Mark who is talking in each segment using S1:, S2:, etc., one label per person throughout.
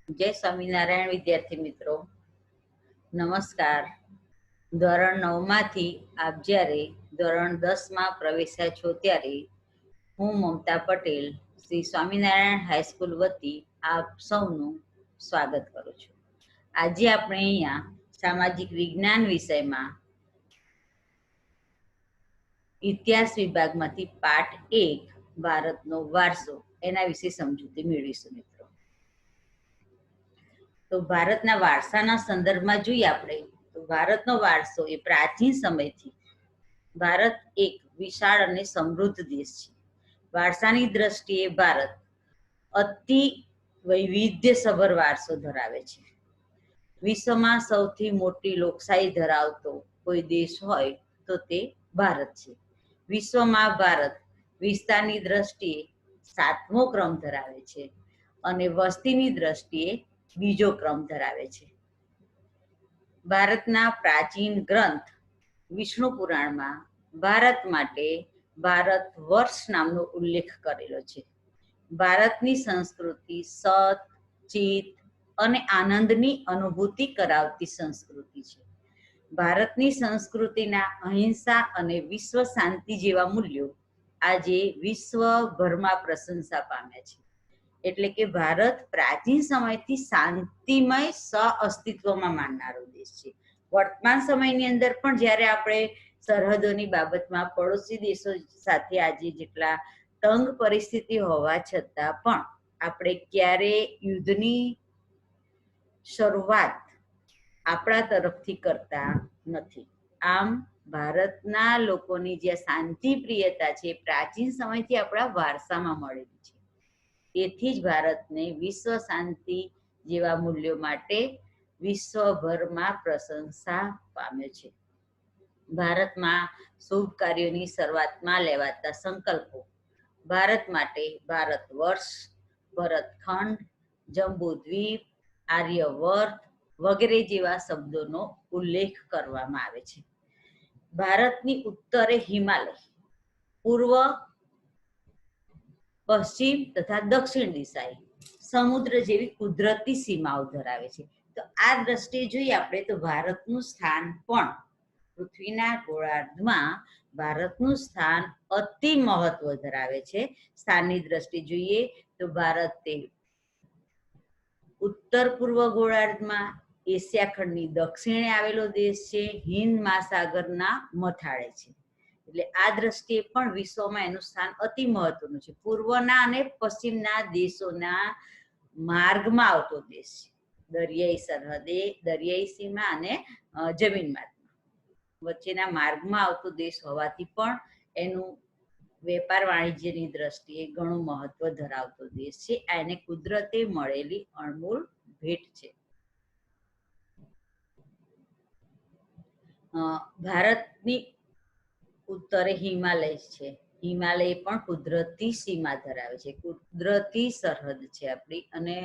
S1: જય સ્વામિનારાયણ વિદ્યાર્થી મિત્રો, નમસ્કાર. ધોરણ 9 માંથી આપ જ્યારે ધોરણ 10માં પ્રવેશ્યા છો ત્યારે હું મમતા પટેલ શ્રી સ્વામિનારાયણ હાઈસ્કૂલ વતી આપ સૌનું સ્વાગત કરું છું. આજે આપણે અહીંયા સામાજિક વિજ્ઞાન વિષયમાં ઇતિહાસ વિભાગમાંથી પાઠ 1 ભારતનો વારસો એના વિશે સમજૂતી મેળવીશું મિત્રો. તો ભારતના વારસાના સંદર્ભમાં જોઈએ આપણે તો ભારતનો વારસો એ પ્રાચીન સમયથી ભારત એક વિશાળ અને સમૃદ્ધ દેશ છે. વારસાની દ્રષ્ટિએ ભારત અતિ વૈવિધ્યસભર વારસો ધરાવે છે. વિશ્વમાં સૌથી મોટી લોકશાહી ધરાવતો કોઈ દેશ હોય તો તે ભારત છે. વિશ્વમાં ભારત વિસ્તારની દ્રષ્ટિએ 7મો ક્રમ ધરાવે છે અને વસ્તીની દ્રષ્ટિએ બીજો ક્રમ ધરાવે છે. ભારતના પ્રાચીન ગ્રંથ વિષ્ણુ પુરાણમાં ભારત માટે ભારત વર્ષ નામનો ઉલ્લેખ કરેલો છે. ભારતની સંસ્કૃતિ સત, ચિત્ત અને આનંદની અનુભૂતિ કરાવતી સંસ્કૃતિ છે. ભારતની સંસ્કૃતિના અહિંસા અને વિશ્વ શાંતિ જેવા મૂલ્યો આજે વિશ્વભરમાં પ્રશંસા પામ્યા છે. એટલે કે ભારત પ્રાચીન સમયથી શાંતિમય સહઅસ્તિત્વમાં માનનારો દેશ છે. વર્તમાન સમયની અંદર પણ જ્યારે આપણે સરહદોની બાબતમાં પડોશી દેશો સાથે આજે જેટલા તંગ પરિસ્થિતિ હોવા છતાં પણ આપણે ક્યારે યુદ્ધની શરૂઆત આપણા તરફથી કરતા નથી. આમ ભારતના લોકોની જે શાંતિ પ્રિયતા છે પ્રાચીન સમયથી આપણા વારસામાં મળેલી છે. તેથી જ ભારતને વિશ્વ શાંતિ જેવા મૂલ્યો માટે વિશ્વભરમાં પ્રશંસા પામ્યો છે. ભારતમાં શુભ કાર્યોની શરૂઆતમાં લેવાતા સંકલ્પો ભારત માટે ભારત વર્ષ, ભરતખંડ, જંબુદ્વીપ, આર્યવર્ત વગેરે જેવા શબ્દોનો ઉલ્લેખ કરવામાં આવે છે. ભારતની ઉત્તરે હિમાલય, પૂર્વ, પશ્ચિમ તથા દક્ષિણ દિશાએ સમુદ્ર જેવી કુદરતી સીમાઓ ધરાવે છે. તો આ દ્રષ્ટિએ જોઈએ આપણે તો ભારતનું સ્થાન પણ પૃથ્વીના ગોળાર્ધમાં ભારતનું સ્થાન અતિ મહત્વ ધરાવે છે. સ્થાનની દ્રષ્ટિએ જોઈએ તો ભારત તે ઉત્તર પૂર્વ ગોળાર્ધમાં એશિયા ખંડની દક્ષિણે આવેલો દેશ છે. હિન્દ મહાસાગરના મથાળે છે. એટલે આ દ્રષ્ટિએ પણ વિશ્વમાં એનું સ્થાન અતિ મહત્વનું છે. પૂર્વના અને પશ્ચિમના દેશોના માર્ગમાં આવતો દેશ છે. દરિયાઈ સરહદે, દરિયાઈ સીમા અને જમીન માર્ગમાં વચ્ચેના માર્ગમાં આવતો દેશ હોવાથી પણ એનું વેપાર વાણિજ્યની દ્રષ્ટિએ ઘણું મહત્વ ધરાવતો દેશ છે. આ એને કુદરતે મળેલી અણમોલ ભેટ છે. ભારતની ઉત્તરે હિમાલય છે. હિમાલય પણ કુદરતી સીમા ધરાવે છે, કુદરતી સરહદ છે આપણી, અને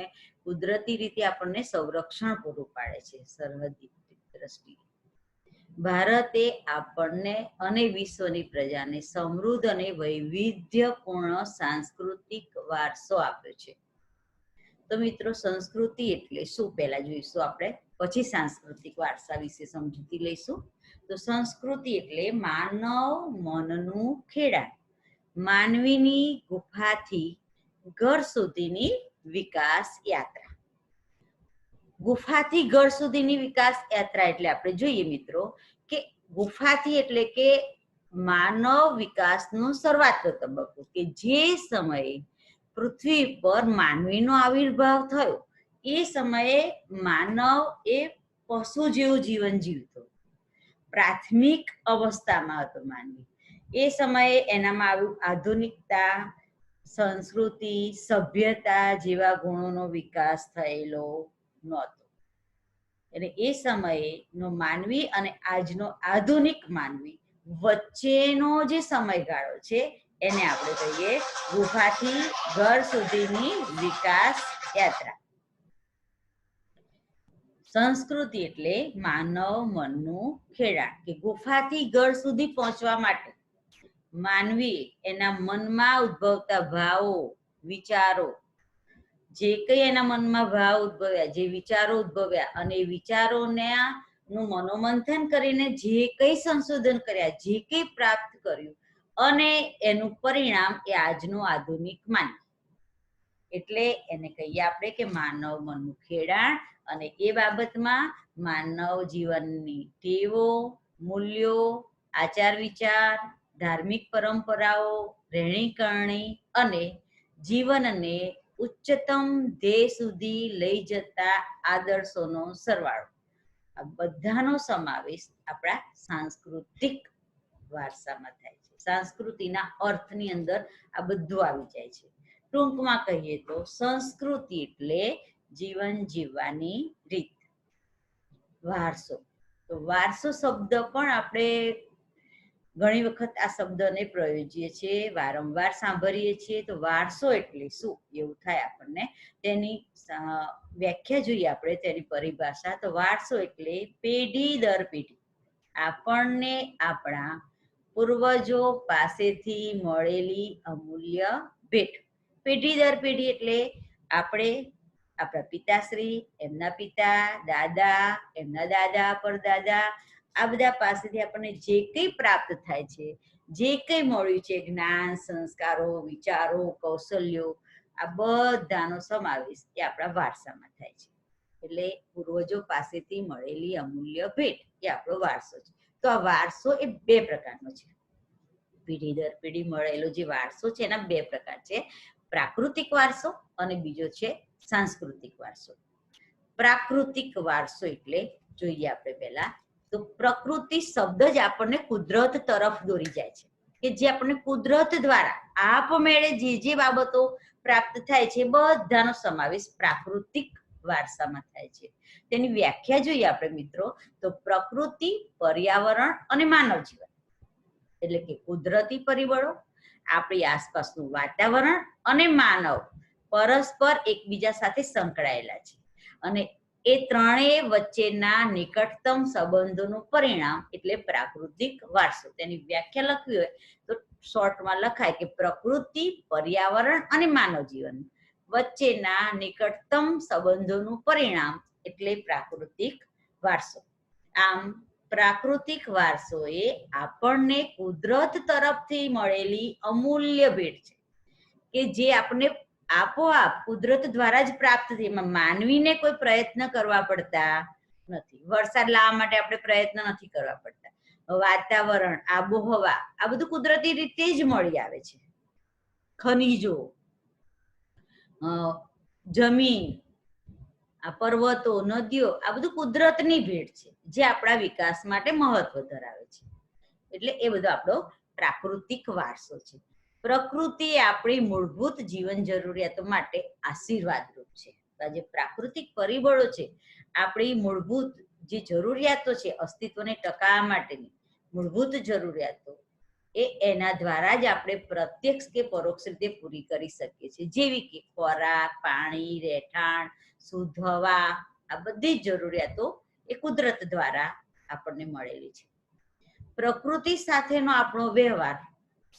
S1: કુદરતી રીતે આપણને સંરક્ષણ પૂરું પાડે છે સરહદી દ્રષ્ટિએ. ભારતે આપણને અને વિશ્વની પ્રજાને સમૃદ્ધ અને વૈવિધ્યપૂર્ણ સાંસ્કૃતિક વારસો આપ્યો છે. તો મિત્રો, સંસ્કૃતિ એટલે શું પહેલા જોઈશું આપણે, પછી સાંસ્કૃતિક વારસા વિશે સમજૂતી લઈશું. તો સંસ્કૃતિ એટલે માનવ મનનું ખેડાણ, માનવીની ગુફાથી ઘર સુધીની વિકાસ યાત્રા. ગુફાથી ઘર સુધીની વિકાસ યાત્રા એટલે આપણે જોઈએ મિત્રો કે ગુફાથી એટલે કે માનવ વિકાસનો શરૂઆતનો તબક્કો, કે જે સમયે પૃથ્વી પર માનવીનો આવિર્ભાવ થયો એ સમયે માનવ એ પશુ જેવું જીવન જીવતો, પ્રાથમિક અવસ્થામાં હતો માનવી. એ સમયે એનામાં આવ્યું આધુનિકતા, સંસ્કૃતિ, સભ્યતા જેવા ગુણોનો વિકાસ થયેલો નહોતો. એટલે એ સમયેનો માનવી અને આજનો આધુનિક માનવી વચ્ચેનો જે સમયગાળો છે એને આપણે કહીએ ગુફાથી ઘર સુધીની વિકાસ યાત્રા. સંસ્કૃતિ એટલે માનવ મનનું ખેડાણ, કે ગુફાથી ઘર સુધી પહોંચવા માટે માનવી એના મનમાં ઉદ્ભવતા ભાવો, વિચારો, જે કઈ એના મનમાં ભાવ ઉદ્ભવ્યા, જે વિચારો ઉદ્ભવ્યા, અને એ વિચારોને નું મનોમંથન કરીને જે કઈ સંશોધન કર્યા, જે કઈ પ્રાપ્ત કર્યું, અને એનું પરિણામ એ આજનું આધુનિક માનવ. એટલે એને કહીએ આપણે કે માનવ મનનું ખેડાણ. અને એ બાબતમાં માનવ જીવનની ટેવો, મૂલ્યો, આચાર વિચાર, ધાર્મિક પરંપરાઓ, રહેણી કરણી અને જીવનને ઉચ્ચતમ ધ્યેય સુધી લઈ જતા આદર્શોનો સરવાળો. આ બધાનો સમાવેશ આપણા સાંસ્કૃતિક વારસામાં થાય છે. સંસ્કૃતિના અર્થની અંદર આ બધું આવી જાય છે. ટૂંકમાં કહીએ તો સંસ્કૃતિ એટલે જીવન જીવવાની રીત. વારસો, તો વારસો શબ્દ પણ આપણે ઘણી વખત આ શબ્દને પ્રયોજીએ છીએ, વારંવાર સાંભળીએ છીએ. તો વારસો એટલે શું એવું થાય આપણને. તેની વ્યાખ્યા જોઈએ આપણે, તેની પરિભાષા. તો વારસો એટલે પેઢી દર પેઢી આપણને આપણા પૂર્વજો પાસેથી મળેલી અમૂલ્ય ભેટ. પેઢી દર પેઢી એટલે આપણે આપણા પિતાશ્રી, એમના પિતા, દાદા, એમના દાદા, પરદાદા, આ બધા પાસેથી આપણને જે કંઈ પ્રાપ્ત થાય છે, જે કંઈ મળ્યું છે, જ્ઞાન, સંસ્કારો, વિચારો, કૌશલ્યો, આ બધાનો સમાવેશ એ આપણા વારસામાં થાય છે. એટલે પૂર્વજો પાસેથી મળેલી અમૂલ્ય ભેટ એ આપણો વારસો છે. તો આ વારસો એ બે પ્રકારનો છે. પેઢી દર પેઢી મળેલો જે વારસો છે એના બે પ્રકાર છે, પ્રાકૃતિક વારસો અને બીજો છે સાંસ્કૃતિક વારસો. પ્રાકૃતિક વારસો એટલે જોઈએ આપણે પહેલા, તો પ્રકૃતિ શબ્દ જ આપણને કુદરત તરફ દોરી જાય છે, કે જે આપણને કુદરત દ્વારા આપમેળે જે બાબતો પ્રાપ્ત થાય છે બધાનો સમાવેશ પ્રાકૃતિક વારસામાં થાય છે. તેની વ્યાખ્યા જોઈએ આપણે મિત્રો, તો પ્રકૃતિ, પર્યાવરણ અને માનવ જીવન એટલે કે કુદરતી પરિબળો, આપણી આસપાસનું વાતાવરણ અને માનવ પરસ્પર એકબીજા સાથે સંકળાયેલા છે. અને એ ત્રણેય વચ્ચેના નિકટતમ સંબંધોનું પરિણામ એટલે પ્રાકૃતિક વારસો. તેની વ્યાખ્યા લખવી હોય તો શોર્ટમાં લખાય કે પ્રકૃતિ, પર્યાવરણ અને માનવ જીવન વચ્ચેના નિકટતમ સંબંધોનું પરિણામ એટલે પ્રાકૃતિક વારસો. આમ પ્રાકૃતિક વારસો એ આપણને કુદરત તરફથી મળેલી અમૂલ્ય ભેટ છે, કે જે આપણને આપોઆપ કુદરત દ્વારા જ પ્રાપ્ત થઈ. એમાં માનવીને કોઈ પ્રયત્ન કરવા પડતા નથી. વરસાદ લાવવા માટે આપણે પ્રયત્ન નથી કરવા પડતા. વાતાવરણ, આબોહવા, આ બધું કુદરતી રીતે જ મળી આવે છે. ખનીજો, જમીન, આ પર્વતો, નદીઓ, આ બધું કુદરતની ભેટ છે જે આપણા વિકાસ માટે મહત્વ ધરાવે છે. એટલે એ બધો આપણો પ્રાકૃતિક વારસો છે. પ્રકૃતિ એ આપણી મૂળભૂત જીવન જરૂરિયાતો માટે આશીર્વાદરૂપ છે. આ જે પ્રાકૃતિક પરિબળો છે, આપણી મૂળભૂત જે જરૂરિયાતો છે, અસ્તિત્વને ટકાવવા માટેની મૂળભૂત જરૂરિયાતો, એ એના દ્વારા જ આપણે પ્રત્યક્ષ કે પરોક્ષ રીતે પૂરી કરી શકીએ છીએ. જેવી કે ખોરાક, પાણી, રહેઠાણ, શુદ્ધ હવા, આ બધી જ જરૂરિયાતો એ કુદરત દ્વારા આપણને મળેલી છે. પ્રકૃતિ સાથેનો આપણો વ્યવહાર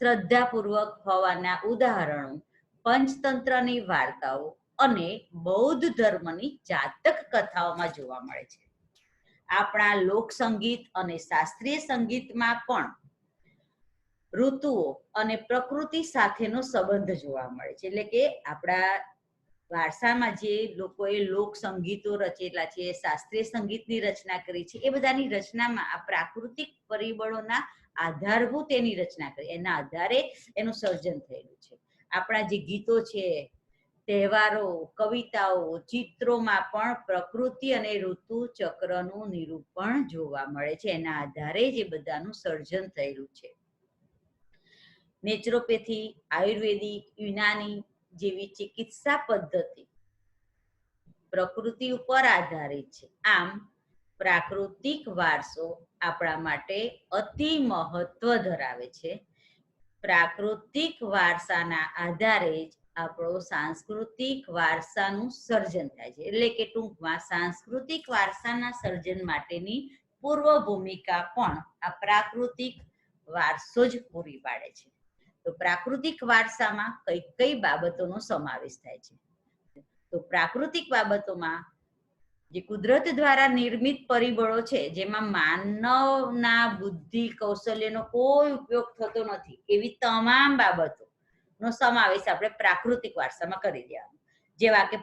S1: શ્રદ્ધાપૂર્વક હોવાના ઉદાહરણો પંચતંત્રની વાર્તાઓ અને બૌદ્ધ ધર્મની જાતક કથાઓમાં જોવા મળે છે. આપણા લોકસંગીત અને શાસ્ત્રીય સંગીતમાં પણ ઋતુઓ અને પ્રકૃતિ સાથેનો સંબંધ જોવા મળે છે. એટલે કે આપણા વારસામાં જે લોકોએ લોક સંગીતો રચેલા છે, શાસ્ત્રીય સંગીતની રચના કરી છે, એ બધાની રચનામાં આ પ્રાકૃતિક પરિબળોના આધારભૂત એની રચના કરી, એના આધારે એનું સર્જન થયેલું છે. આપણા જે ગીતો છે, તહેવારો, કવિતાઓ, ચિત્રોમાં પણ પ્રકૃતિ અને ઋતુ ચક્રનું નિરૂપણ જોવા મળે છે. એના આધારે જ એ બધાનું સર્જન થયેલું છે. નેચરોપેથી, આયુર્વેદિક, યુનાની જેવી ચિકિત્સા પદ્ધતિ પ્રકૃતિ ઉપર આધારિત છે. આમ પ્રાકૃતિક વારસો આપણા માટે અતિ મહત્વ ધરાવે છે. પ્રાકૃતિક વારસાના આધારે જ આપણો સાંસ્કૃતિક વારસાનું સર્જન થાય છે. એટલે કે ટૂંકમાં સાંસ્કૃતિક વારસાના સર્જન માટેની પૂર્વ ભૂમિકા પણ આ પ્રાકૃતિક વારસો જ પૂરી પાડે છે. તો પ્રાકૃતિક વારસામાં કઈ કઈ બાબતોનો સમાવેશ થાય છે? તો પ્રાકૃતિક બાબતોમાં જે કુદરત દ્વારા નિર્મિત પરિબળો છે, જેમાં માનવના બુદ્ધિ કૌશલ્યનો કોઈ ઉપયોગ થતો નથી, એવી તમામ બાબતોનો સમાવેશ આપણે પ્રાકૃતિક વારસામાં કરી દેવાનો. જેવા કે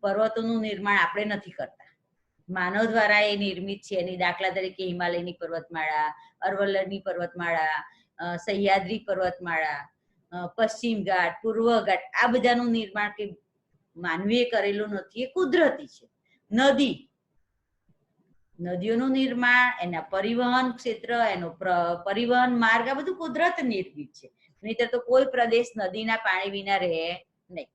S1: પર્વતોનું નિર્માણ આપણે નથી કરતા, માનવ દ્વારા એ નિર્મિત છે. એની દાખલા તરીકે હિમાલયની પર્વતમાળા, અરવલ્લીની પર્વતમાળા, સહ્યાદ્રી પર્વતમાળા, પશ્ચિમ ઘાટ, પૂર્વ ઘાટ, આ બધાનું નિર્માણ કે માનવીએ કરેલું નથી, એ કુદરતી છે. નદીઓનું નિર્માણ, એના પરિવહન ક્ષેત્ર, એનો પરિવહન માર્ગ, આ બધું કુદરત નિર્મિત છે. નહીતર તો કોઈ પ્રદેશ નદીના પાણી વિના રહે નહીં.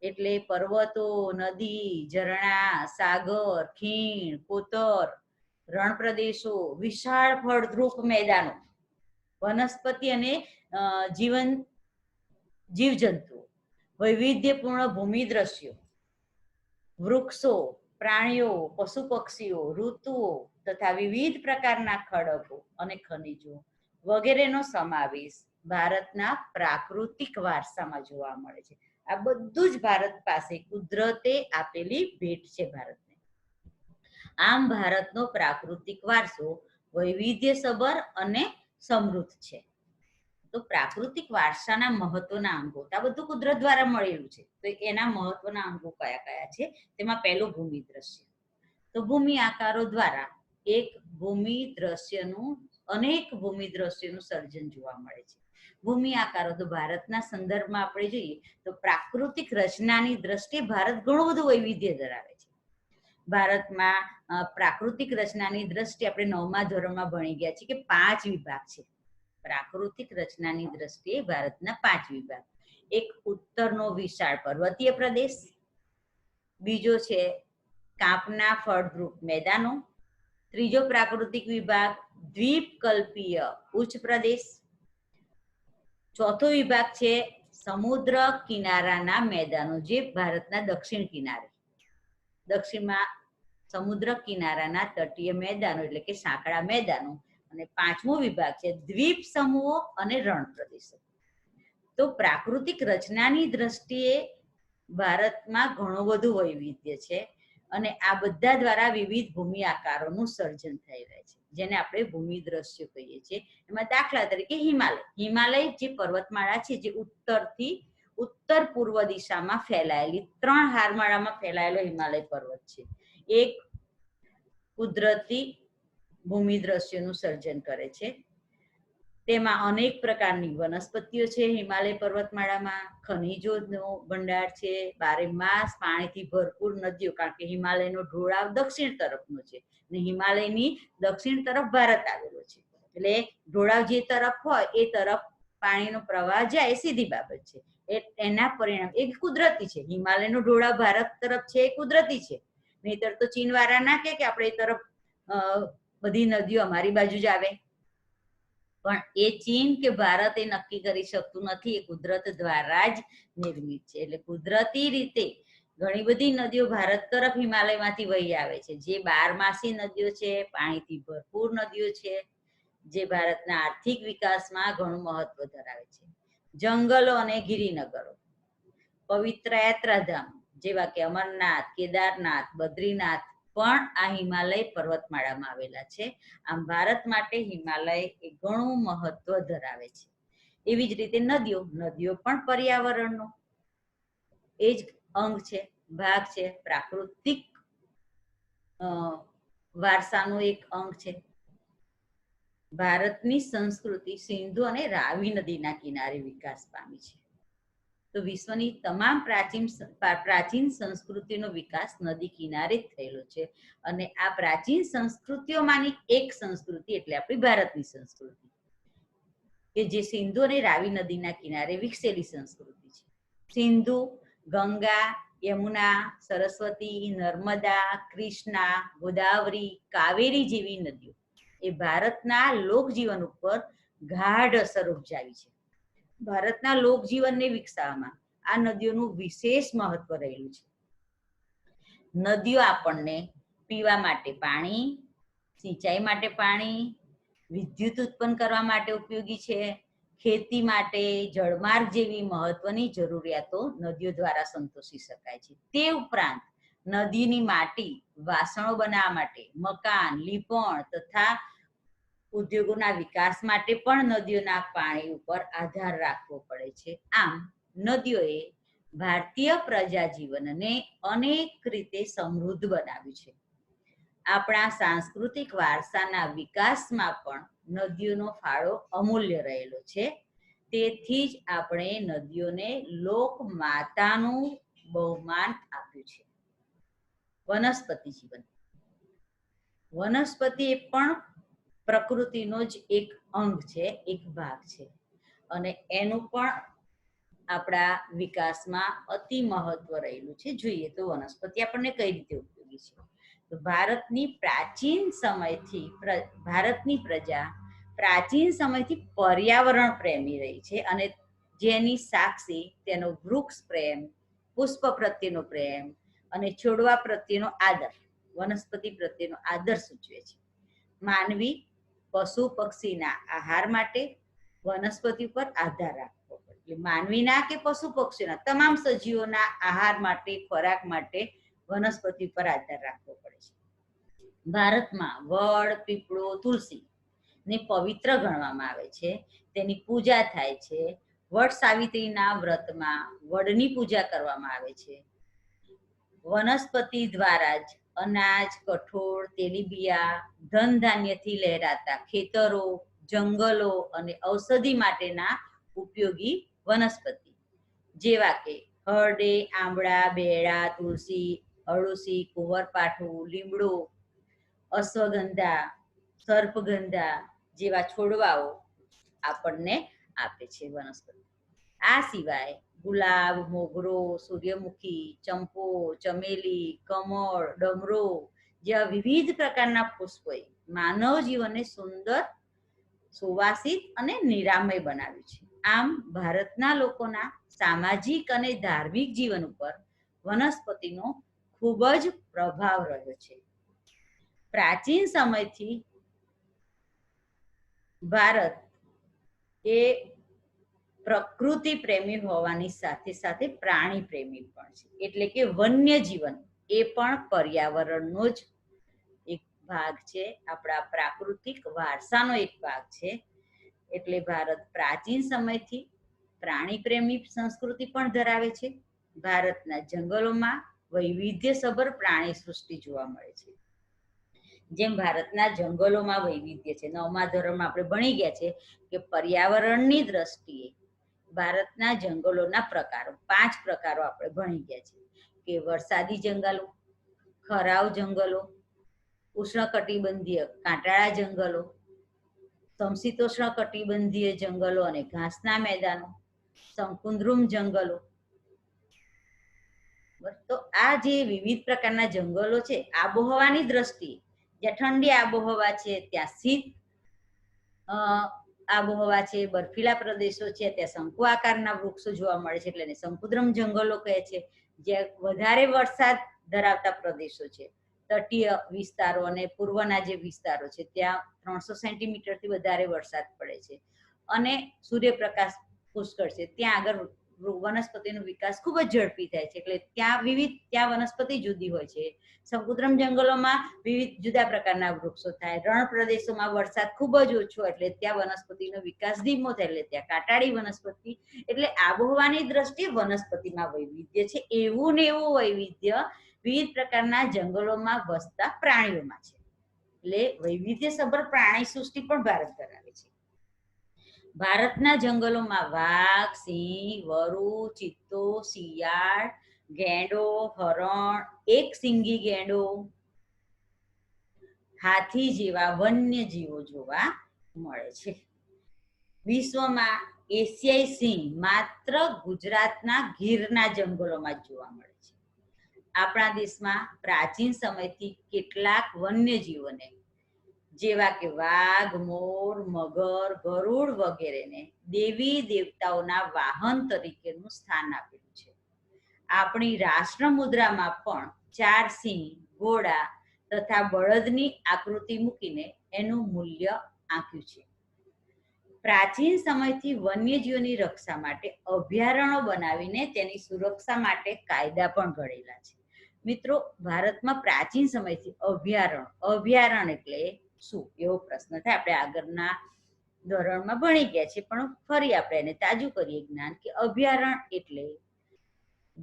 S1: એટલે પર્વતો, નદી, ઝરણા, સાગર, ખીણ, કોતર, રણ પ્રદેશો, વિશાળ ફળદ્રુપ મેદાનો, વનસ્પતિ અને જીવજંતુઓ, વૈવિધ્યપૂર્ણ ભૂમિ દ્રશ્યો, વૃક્ષો, પ્રાણીઓ, પશુ પક્ષીઓ, ઋતુઓ તથા વિવિધ પ્રકારના ખડકો અને ખનિજો વગેરેનો સમાવેશ ભારતના પ્રાકૃતિક વારસામાં જોવા મળે છે. આ બધું જ ભારત પાસે કુદરતે આપેલી ભેટ છે ભારતને. આમ ભારતનો પ્રાકૃતિક વારસો વૈવિધ્યસભર અને સમૃદ્ધ છે. તો પ્રાકૃતિક વારસાના મહત્વના અંગો, આ બધું કુદરત દ્વારા મળેલું છે, તો એના મહત્વના અંગો કયા કયા છે? તેમાં પહેલું ભૂમિ દ્રશ્ય. તો ભૂમિ આકારો દ્વારા એક ભૂમિ દ્રશ્યનું અનેક ભૂમિ દ્રશ્યનું સર્જન જોવા મળે છે. ભૂમિ આકારો તો ભારતના સંદર્ભમાં આપણે જોઈએ તો પ્રાકૃતિક રચનાની દ્રષ્ટિએ ભારત ઘણું બધું વૈવિધ્ય ધરાવે છે. ભારતમાં પ્રાકૃતિક રચનાની દ્રષ્ટિએ આપણે 9મા ધોરણમાં ભણી ગયા છીએ કે 5 વિભાગ છે. પ્રાકૃતિક રચનાની દ્રષ્ટિએ ભારતના 5 વિભાગ. એક ઉત્તરનો વિશાળ પર્વતીય પ્રદેશ, બીજો છે કાંપના ફળદ્રુપ મેદાનો, ત્રીજો પ્રાકૃતિક વિભાગ દ્વીપકલ્પીય ઉચ્ચ પ્રદેશ, ચોથો વિભાગ છે સમુદ્ર કિનારાના મેદાનો, જે ભારતના દક્ષિણ કિનારે, દક્ષિણમાં સમુદ્ર કિનારાના તટીય મેદાનો એટલે કે સાંકડા મેદાનો, અને 5મો વિભાગ છે દ્વીપ સમૂહો અને રણ પ્રદેશો. તો પ્રાકૃતિક રચનાની દ્રષ્ટિએ ભારતમાં ઘણું બધું વૈવિધ્ય છે, અને આ બધા દ્વારા વિવિધ ભૂમિ આકારોનું સર્જન થઈ રહે છે, જેને આપણે ભૂમિ દ્રશ્યો કહીએ છીએ. એમાં દાખલા તરીકે હિમાલય જે પર્વતમાળા છે, જે ઉત્તરથી ઉત્તર પૂર્વ દિશામાં ફેલાયેલી 3 હારમાળામાં ફેલાયેલો હિમાલય પર્વત છે. એક કુદરતી ભૂમિ દ્રશ્યોનું સર્જન કરે છે. તેમાં અનેક પ્રકારની વનસ્પતિઓ છે. હિમાલય પર્વતમાળામાં ખનિજોનો ભંડાર છે, 12 માસ પાણીથી ભરપૂર નદીઓ, કારણ કે હિમાલયનો ઢોળાવ દક્ષિણ તરફનો છે અને હિમાલયની દક્ષિણ તરફ ભારત આવેલો છે, એટલે ઢોળાવ જે તરફ હોય એ તરફ પાણીનો પ્રવાહ જાય, સીધી બાબત છે. એના પરિણામ એ કુદરતી છે. હિમાલયનો ઢોળાવ ભારત તરફ છે, એ કુદરતી છે. નહીતર તો ચીનવાળા ના કે આપણે એ તરફ બધી નદીઓ અમારી બાજુ જ આવે, પણ એ ચીન કે ભારત એ નક્કી કરી શકતું નથી, એ કુદરત દ્વારા જ નિર્મિત છે. એટલે કુદરતી રીતે ઘણી બધી નદીઓ ભારત તરફ હિમાલયમાંથી વહી આવે છે, જે 12માસી નદીઓ છે, પાણીથી ભરપૂર નદીઓ છે, જે ભારતના આર્થિક વિકાસમાં ઘણું મહત્વ ધરાવે છે. જંગલો અને ગિરિનગરો, પવિત્ર યાત્રાધામ જેવા કે અમરનાથ, કેદારનાથ, બદ્રીનાથ પણ આ હિમાલય પર્વતમાળામાં આવેલા છે. આમ ભારત માટે હિમાલય એ ઘણું મહત્વ ધરાવે છે. એવી જ રીતે નદીઓ પણ પર્યાવરણનો એ જ અંગ છે, ભાગ છે, પ્રાકૃતિક વારસાનો એક અંગ છે. ભારતની સંસ્કૃતિ સિંધુ અને રાવી નદીના કિનારે વિકાસ પામી છે. તો વિશ્વની તમામ પ્રાચીન સંસ્કૃતિનો વિકાસ નદી કિનારે જ થયેલો છે, અને આ પ્રાચીન સંસ્કૃતિઓમાંની એક સંસ્કૃતિ એટલે આપણી ભારતની સંસ્કૃતિ, કે જે સિંધુ અને રાવી નદીના કિનારે વિકસેલી સંસ્કૃતિ છે. સિંધુ, ગંગા, યમુના, સરસ્વતી, નર્મદા, કૃષ્ણા, ગોદાવરી, કાવેરી જેવી નદીઓ એ ભારતના લોકજીવન ઉપર ગાઢ અસર ઉપજાવી છે. ભારતના લોકજીવનને વિકસાવવામાં આ નદીઓનું વિશેષ મહત્વ રહેલું છે. નદીઓ આપણને પીવા માટે પાણી, સિંચાઈ માટે પાણી, વિદ્યુત ઉત્પન્ન કરવા માટે ઉપયોગી છે, ખેતી માટે જળમાર્ગ જેવી મહત્વની જરૂરિયાતો નદીઓ દ્વારા સંતોષી શકાય છે. તે ઉપરાંત નદીની માટી વાસણો બનાવવા માટે, મકાન, લીપણ તથા ઉદ્યોગોના વિકાસ માટે પણ નદીઓના પાણી ઉપર આધાર રાખવો પડે છે. આમ નદીઓએ ભારતીય પ્રજાજીવનને અનેક રીતે સમૃદ્ધ બનાવ્યું છે. આપણા સાંસ્કૃતિક વારસાના વિકાસમાં પણ નદીઓનો ફાળો અમૂલ્ય રહેલો છે. તેથી જ આપણે નદીઓને લોક માતાનું બહુમાન આપ્યું છે. વનસ્પતિ જીવન. વનસ્પતિ એ પણ પ્રકૃતિનો જ એક અંગ છે, એક ભાગ છે, અને એનું પણ આપણા વિકાસમાં અતિ મહત્વ રહેલું છે. જોઈએ તો વનસ્પતિ આપણને કઈ રીતે ઉપયોગી છે. તો ભારતની પ્રજા પ્રાચીન સમયથી પર્યાવરણ પ્રેમી રહી છે, અને જેની સાક્ષી તેનો વૃક્ષ પ્રેમ, પુષ્પ પ્રત્યેનો પ્રેમ અને છોડવા પ્રત્યેનો આદર, વનસ્પતિ પ્રત્યેનો આદર સૂચવે છે. માનવી પશુ પક્ષીના આહાર માટે વનસ્પતિ પર આધાર રાખવો પડે. એટલે માનવીના કે પશુ પક્ષીના તમામ સજીવોના આહાર માટે, ખોરાક માટે વનસ્પતિ પર આધાર રાખવો પડે છે. ભારતમાં વડ, પીપળો, તુલસી ને પવિત્ર ગણવામાં આવે છે. તેની પૂજા થાય છે. વડ સાવિત્રીના વ્રતમાં વડની પૂજા કરવામાં આવે છે. વનસ્પતિ દ્વારા જ અનાજ, કઠોળ, તેલીબિયા, ધન ધાન્યથી લહેરાતા ખેતરો, જંગલો અને ઔષધિ માટેના ઉપયોગી વનસ્પતિ જેવા કે હરડે, આંબળા, બેડા, તુલસી, અળુસી, કુંવરપાઠું, લીમડો, અશ્વગંધા, સર્પગંધા જેવા છોડવાઓ આપણને આપે છે વનસ્પતિ. આ સિવાય ગુલાબ, મોગરો, સૂર્યમુખી, ચંપો, ચમેલી, કમળ, ડમરો જેવા વિવિધ પ્રકારના પુષ્પોએ માનવ જીવનને સુંદર, સુવાસિત અને નિરામય બનાવ્યું છે. આમ ભારતના લોકોના સામાજિક અને ધાર્મિક જીવન ઉપર વનસ્પતિનો ખૂબ જ પ્રભાવ રહ્યો છે. પ્રાચીન સમયથી ભારત એ પ્રકૃતિ પ્રેમી હોવાની સાથે સાથે પ્રાણી પ્રેમી પણ છે. એટલે કે વન્ય જીવન એ પણ પર્યાવરણનો જ એક ભાગ છે, આપણા પ્રાકૃતિક વારસાનો એક ભાગ છે. એટલે ભારત પ્રાચીન સમયથી પ્રાણી પ્રેમી સંસ્કૃતિ પણ ધરાવે છે. ભારતના જંગલોમાં વૈવિધ્યસભર પ્રાણી સૃષ્ટિ જોવા મળે છે. જેમ ભારતના જંગલોમાં વૈવિધ્ય છે, 9મા ધોરણમાં આપણે ભણી ગયા છે કે પર્યાવરણની દ્રષ્ટિએ ભારતના જંગલોના પ્રકારો 5 પ્રકારો આપણે ભણી ગયા છે કે વરસાદી જંગલો, ખરાવ જંગલો, ઉષ્ણકટિબંધીય કાંટાળા જંગલો, સમશીતોષ્ણ કટિબંધીય જંગલો અને ઘાસના મેદાનો, શંકુદ્રુમ જંગલો. તો આ જે વિવિધ પ્રકારના જંગલો છે, આબોહવાની દ્રષ્ટિએ જ્યાં ઠંડી આબોહવા છે, ત્યાં શીત આબોહવા છે, બર્ફીલા પ્રદેશો છે, ત્યાં શંકુ આકારના વૃક્ષો જોવા મળે છે, એટલે એને શંકુદ્રમ જંગલો કહે છે. જ્યાં વધારે વરસાદ ધરાવતા પ્રદેશો છે, તટીય વિસ્તારો અને પૂર્વના જે વિસ્તારો છે, ત્યાં 300 સેન્ટીમીટરથી વધારે વરસાદ પડે છે અને સૂર્યપ્રકાશ પુષ્કળ છે, ત્યાં આગળ વનસ્પતિનો વિકાસ ખૂબ જ ઝડપી થાય છે. એટલે ત્યાં વનસ્પતિ જુદી હોય છે. શંકુદ્રમ જંગલોમાં વિવિધ જુદા પ્રકારના વૃક્ષો થાય. રણ પ્રદેશોમાં વરસાદ ખૂબ જ ઓછો, એટલે ત્યાં વનસ્પતિનો વિકાસ ધીમો થાય, એટલે ત્યાં કાંટાળી વનસ્પતિ. એટલે આબોહવાની દ્રષ્ટિએ વનસ્પતિમાં વૈવિધ્ય છે. એવું ને એવું વૈવિધ્ય વિવિધ પ્રકારના જંગલોમાં વસતા પ્રાણીઓમાં છે. એટલે વૈવિધ્યસભર પ્રાણી સૃષ્ટિ પણ ભારત ધરાવે છે. ભારતના જંગલોમાં વાઘ, સિંહ, વરુ, ચિત્તો, શિયાળ, ગેંડો, હરણ, એક સિંગી ગેંડો, હાથી જેવા વન્ય જીવો જોવા મળે છે. વિશ્વમાં એશિયાઈ સિંહ માત્ર ગુજરાતના ગીરના જંગલોમાં જ જોવા મળે છે. આપણા દેશમાં પ્રાચીન સમયથી કેટલાક વન્ય જીવોને જેવા કે વાઘ, મોર, મગર, ગરુડ વગેરેને દેવી દેવતાઓના વાહન તરીકેનું સ્થાન આપેલું છે. આપણી રાષ્ટ્ર મુદ્રામાં પણ 4 સિંહ, ઘોડા તથા બળદની આકૃતિ મૂકીને એનું મૂલ્ય આંક્યું છે. પ્રાચીન સમયથી વન્યજીવોની રક્ષા માટે અભયારણ્યો બનાવીને તેની સુરક્ષા માટે કાયદા પણ ઘડેલા છે. મિત્રો, ભારતમાં પ્રાચીન સમયથી અભયારણ્ય એટલે શું એવો પ્રશ્ન થાય. આપણે આગળના ધોરણમાં ભણી ગયા છે, પણ ફરી આપણે એને તાજું કરીએ જ્ઞાન કે અભયારણ્ય એટલે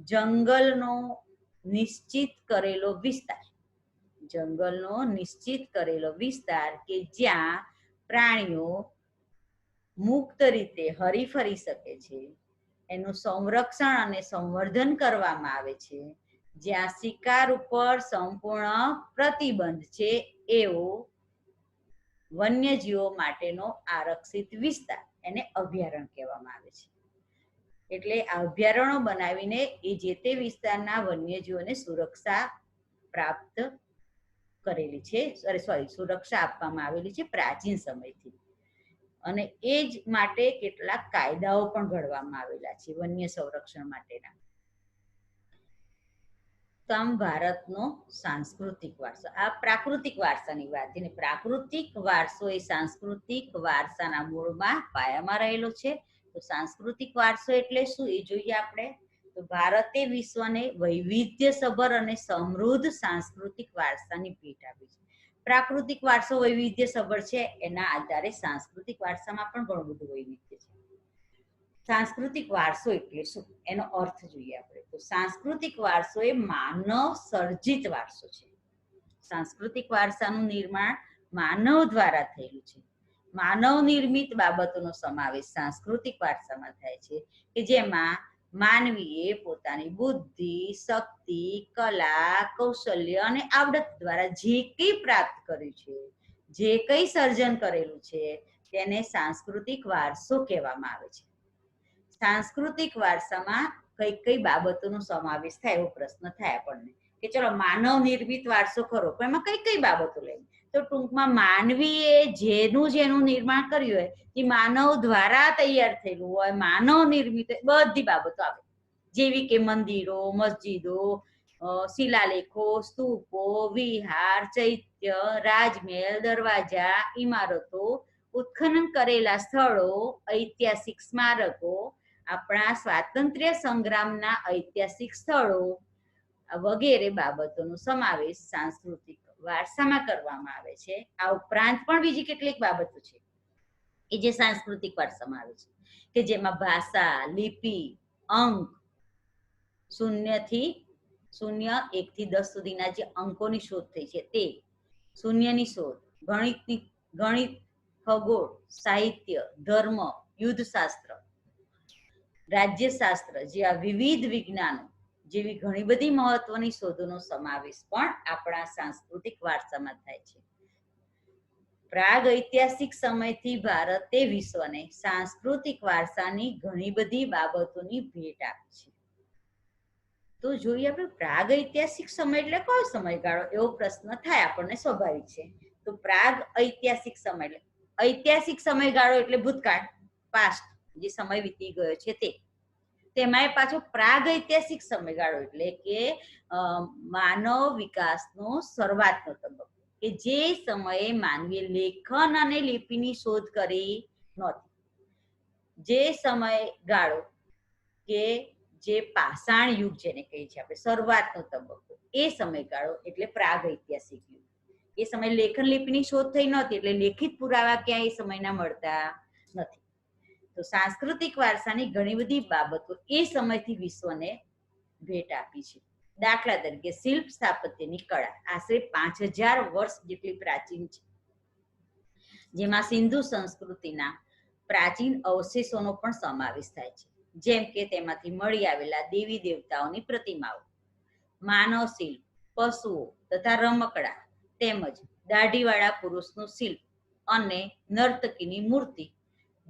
S1: જંગલનો નિશ્ચિત કરેલો વિસ્તાર. જંગલનો નિશ્ચિત કરેલો વિસ્તાર કે જ્યાં પ્રાણીઓ મુક્ત રીતે હરી ફરી શકે છે, એનું સંરક્ષણ અને સંવર્ધન કરવામાં આવે છે, જ્યાં શિકાર ઉપર સંપૂર્ણ પ્રતિબંધ છે એવો વન્યજીવો માટેનો આરક્ષિત વિસ્તાર, એને અભયારણ્ય કહેવામાં આવે છે. એટલે અભયારણ્યો બનાવીને એ જે તે વિસ્તારના વન્યજીવોને સુરક્ષા પ્રાપ્ત કરેલી છે, સુરક્ષા આપવામાં આવેલી છે પ્રાચીન સમયથી. અને એ જ માટે કેટલાક કાયદાઓ પણ ઘડવામાં આવેલા છે વન્ય સંરક્ષણ માટેના. ભારતનો સાંસ્કૃતિક વારસો, આ પ્રાકૃતિક વારસાની વાત છે. પ્રાકૃતિક વારસો એ સાંસ્કૃતિક વારસાના મૂળમાં પાયામાં રહેલો છે. તો સાંસ્કૃતિક વારસો એટલે શું એ જોઈએ આપણે. તો ભારતે વિશ્વને વૈવિધ્યસભર અને સમૃદ્ધ સાંસ્કૃતિક વારસાની ભેટ આપી છે. પ્રાકૃતિક વારસો વૈવિધ્યસભર છે, એના આધારે સાંસ્કૃતિક વારસામાં પણ ઘણું બધું વૈવિધ્ય છે. સાંસ્કૃતિક વારસો એટલે શું એનો અર્થ જોઈએ આપણે. તો સાંસ્કૃતિક વારસો એ માનવ સર્જિત વારસો છે. સાંસ્કૃતિક વારસાનું નિર્માણ માનવ દ્વારા થયેલું છે. માનવ નિર્મિત બાબતોનો સમાવેશ સાંસ્કૃતિક વારસામાં થાય છે કે જેમાં માનવીએ પોતાની બુદ્ધિ, શક્તિ, કલા, કૌશલ્ય અને આવડત દ્વારા જે કંઈ પ્રાપ્ત કર્યું છે, જે કંઈ સર્જન કરેલું છે, તેને સાંસ્કૃતિક વારસો કહેવામાં આવે છે. સાંસ્કૃતિક વારસામાં કઈ કઈ બાબતોનો સમાવેશ થાય એવો પ્રશ્ન થાય આપણને કે ચલો માનવ નિર્મિત વારસો ખરો, પણ એમાં કઈ કઈ બાબતો લઈ. તો ટૂંકમાં માનવીએ જેનું નિર્માણ કર્યું હોય એ માનવ દ્વારા તૈયાર થયેલું હોય, માનવ નિર્મિત બધી બાબતો આવે, જેવી કે મંદિરો, મસ્જિદો, શિલાલેખો, સ્તૂપો, વિહાર, ચૈત્ય, રાજમહેલ, દરવાજા, ઇમારતો, ઉત્ખનન કરેલા સ્થળો, ઐતિહાસિક સ્મારકો, આપણા સ્વાતંત્ર્ય સંગ્રામના ઐતિહાસિક સ્થળો વગેરે બાબતોનો સમાવેશ સાંસ્કૃતિક વારસામાં કરવામાં આવે છે. આ ઉપરાંત પણ બીજી કેટલીક બાબતો છે એ જે સાંસ્કૃતિક વારસામાં આવે છે કે જેમાં ભાષા, લિપિ, અંક, 0 1 થી 10 સુધીના જે અંકોની શોધ થઈ છે તે, શૂન્યની શોધ, ગણિત, ખગોળ, સાહિત્ય, ધર્મ, યુદ્ધશાસ્ત્ર, રાજ્યશાસ્ત્ર જેવા વિવિધ વિજ્ઞાનો જેવી ઘણી બધી મહત્વની શોધોનો સમાવેશ પણ આપણા સાંસ્કૃતિક વારસામાં થાય છે. પ્રાગ ઐતિહાસિક સમયથી ભારતે વિશ્વને સાંસ્કૃતિક વારસાની ઘણી બધી બાબતોની ભેટ આપી છે. તો જોઈએ આપણે પ્રાગ ઐતિહાસિક સમય એટલે કયો સમયગાળો એવો પ્રશ્ન થાય આપણને, સ્વાભાવિક છે. તો પ્રાગ ઐતિહાસિક સમય એટલે ઐતિહાસિક સમયગાળો એટલે ભૂતકાળ, પાસ્ટ, જે સમય વીતી ગયો છે તે. તેમાં પાછો પ્રાગ ઐતિહાસિક સમયગાળો એટલે કે માનવ વિકાસનો શરૂઆતનો તબક્કો કે જે સમયે માનવીએ લેખન અને લિપિની શોધ કરી નહોતી. જે સમયગાળો કે જે પાષાણ યુગ જેને કહીએ છીએ આપણે, શરૂઆતનો તબક્કો, એ સમયગાળો એટલે પ્રાગ ઐતિહાસિક યુગ. એ સમયે લેખન લિપિની શોધ થઈ નહોતી એટલે લેખિત પુરાવા ક્યાંય એ સમયના મળતા નથી. તો સાંસ્કૃતિક વારસાની ઘણી બધી બાબતો એ સમયથી વિશ્વને ભેટ આપી છે. દાખલા તરીકે શિલ્પ સ્થાપત્યની કળા આશરે 5000 વર્ષ જેટલી પ્રાચીન છે, જેમાં સિંધુ સંસ્કૃતિના પ્રાચીન અવશેષોનો પણ સમાવેશ થાય છે, જેમ કે તેમાંથી મળી આવેલા દેવી દેવતાઓની પ્રતિમાઓ, માનવ શિલ્પ, પશુઓ તથા રમકડા, તેમજ દાઢીવાળા પુરુષનું શિલ્પ અને નર્તકીની મૂર્તિ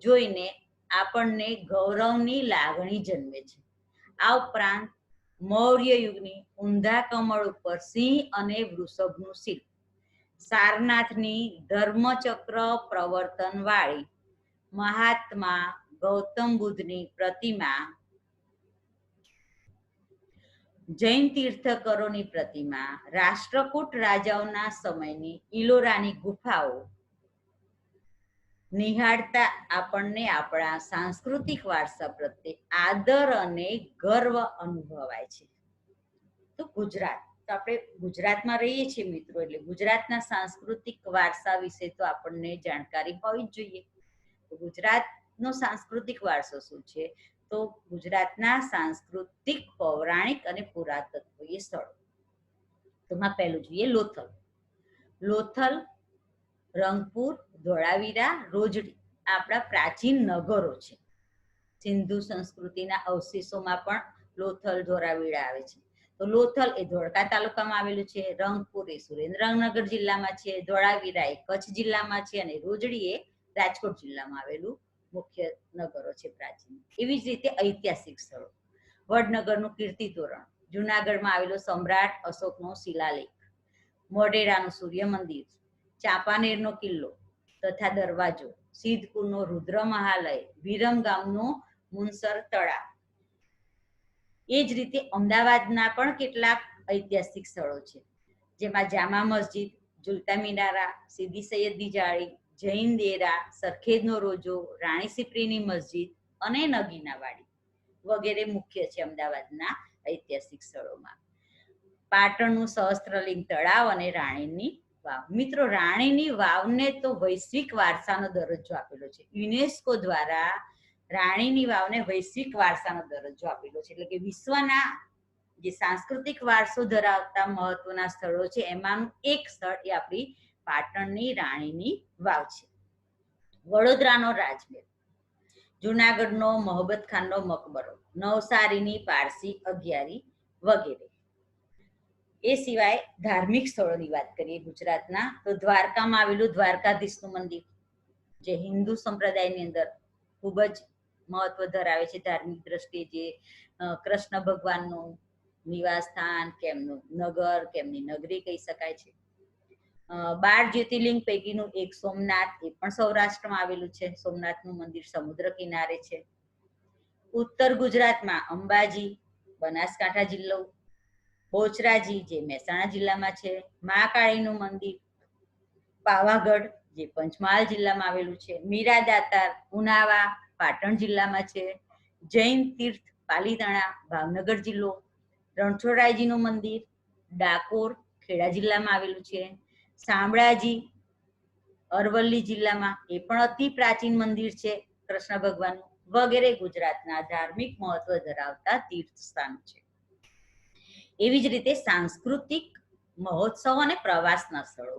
S1: જોઈને આપણને ગૌરવની લાગણી જન્મે છે. આ ઉપરાંત મૌર્ય યુગની ઊંધા કમળ ઉપર સિંહ અને વૃષભનું શિલ્પ, સારનાથની ધર્મચક્ર પ્રવર્તન વાળી મહાત્મા ગૌતમ બુદ્ધની પ્રતિમા, જૈન તીર્થકરોની પ્રતિમા, રાષ્ટ્રકૂટ રાજાઓના સમયની ઇલોરાની ગુફાઓ, નિહાળતા આપણને આપણા સાંસ્કૃતિક વારસા પ્રત્યે આદર અને ગર્વ અનુભવાય છે. તો ગુજરાત, તો આપણે ગુજરાતમાં રહીએ છીએ મિત્રો, એટલે ગુજરાતના સાંસ્કૃતિક વારસા વિશે તો આપણને જાણકારી હોવી જ જોઈએ. તો ગુજરાતનો સાંસ્કૃતિક વારસો શું છે? તો ગુજરાતના સાંસ્કૃતિક, પૌરાણિક અને પુરાતત્વીય સ્થળો. તેમાં પહેલું જોઈએ લોથલ. લોથલ, રંગપુર, ધોળાવીરા, રોજડી આપણા પ્રાચીન નગરો છે. સિંધુ સંસ્કૃતિના અવશેષોમાં પણ લોથલ, ધોળાવીરા આવે છે. તો લોથલ એ ધોળકા તાલુકામાં આવેલું છે, રંગપુર એ સુરેન્દ્રનગર જિલ્લામાં છે, ધોળાવીરા એ કચ્છ જિલ્લામાં છે, અને રોજડી એ રાજકોટ જિલ્લામાં આવેલું મુખ્ય નગરો છે પ્રાચીન. એવી જ રીતે ઐતિહાસિક સ્થળો, વડનગરનું કીર્તિ તોરણ, જુનાગઢમાં આવેલો સમ્રાટ અશોકનો શિલાલેખ, મોઢેરાનું સૂર્ય મંદિર, ચાંપાનેરનો કિલ્લો તથા દરવાજો, સિદ્ધપુરનો રુદ્ર મહાલય, વિરમગામનો મુનસર તળાવ. એ જ રીતે અમદાવાદના પણ કેટલાક ઐતિહાસિક સ્થળો છે, જેમાં જામા મસ્જિદ, ઝુલતા મિનારા, સીદી સૈયદની જાળી, જૈન દેરા, સરખેજનો રોજો, રાણી સિપ્રીની મસ્જિદ અને નગીના વાડી વગેરે મુખ્ય છે અમદાવાદના ઐતિહાસિક સ્થળોમાં. પાટણનું સહસ્ત્રલિંગ તળાવ અને રાણીની વાવ. મિત્રો, રાણીની વાવને તો વૈશ્વિક વારસાનો દરજ્જો આપેલો છે. યુનેસ્કો દ્વારા રાણીની વાવને વૈશ્વિક વારસાનો દરજ્જો આપેલો છે, એટલે કે વિશ્વના જે સાંસ્કૃતિક વારસો ધરાવતા મહત્વના સ્થળો છે એમાંનું એક સ્થળ એ આપણી પાટણની રાણીની વાવ છે. વડોદરાનો રાજમહેલ, જુનાગઢનો મોહબ્બત ખાનનો મકબરો, નવસારીની પારસી અગિયારી વગેરે. એ સિવાય ધાર્મિક સ્થળોની વાત કરીએ ગુજરાતના, તો દ્વારકામાં આવેલું દ્વારકાધીશનું મંદિર, જે હિન્દુ સંપ્રદાયની અંદર ખૂબ જ મહત્વ ધરાવે છે ધાર્મિક દ્રષ્ટિએ. જે કૃષ્ણ ભગવાનનું નિવાસ સ્થાન, કેમનું નગર, કેમની નગરી કહી શકાય છે. 12 જ્યોતિર્લિંગ પૈકીનું એક સોમનાથ, એ પણ સૌરાષ્ટ્રમાં આવેલું છે. સોમનાથનું મંદિર સમુદ્ર કિનારે છે. ઉત્તર ગુજરાતમાં અંબાજી, બનાસકાંઠા જિલ્લો, બોચરાજી જે મહેસાણા જિલ્લામાં છે, મહાકાળીનું મંદિર, પાવાગઢ જે પંચમહાલ જિલ્લામાં આવેલું છે, મીરા દાતાર, ઉનાવા પાટણ જિલ્લામાં છે, જૈન તીર્થ પાલીતાણા ભાવનગર જિલ્લો, રણછોડરાયજીનું મંદિર ડાકોર ખેડા જિલ્લામાં આવેલું છે, શામળાજી અરવલ્લી જિલ્લામાં, એ પણ અતિ પ્રાચીન મંદિર છે કૃષ્ણ ભગવાનનું વગેરે ગુજરાતના ધાર્મિક મહત્વ ધરાવતા તીર્થ સ્થાનો છે. એવી જ રીતે સાંસ્કૃતિક મહોત્સવ અને પ્રવાસના સ્થળો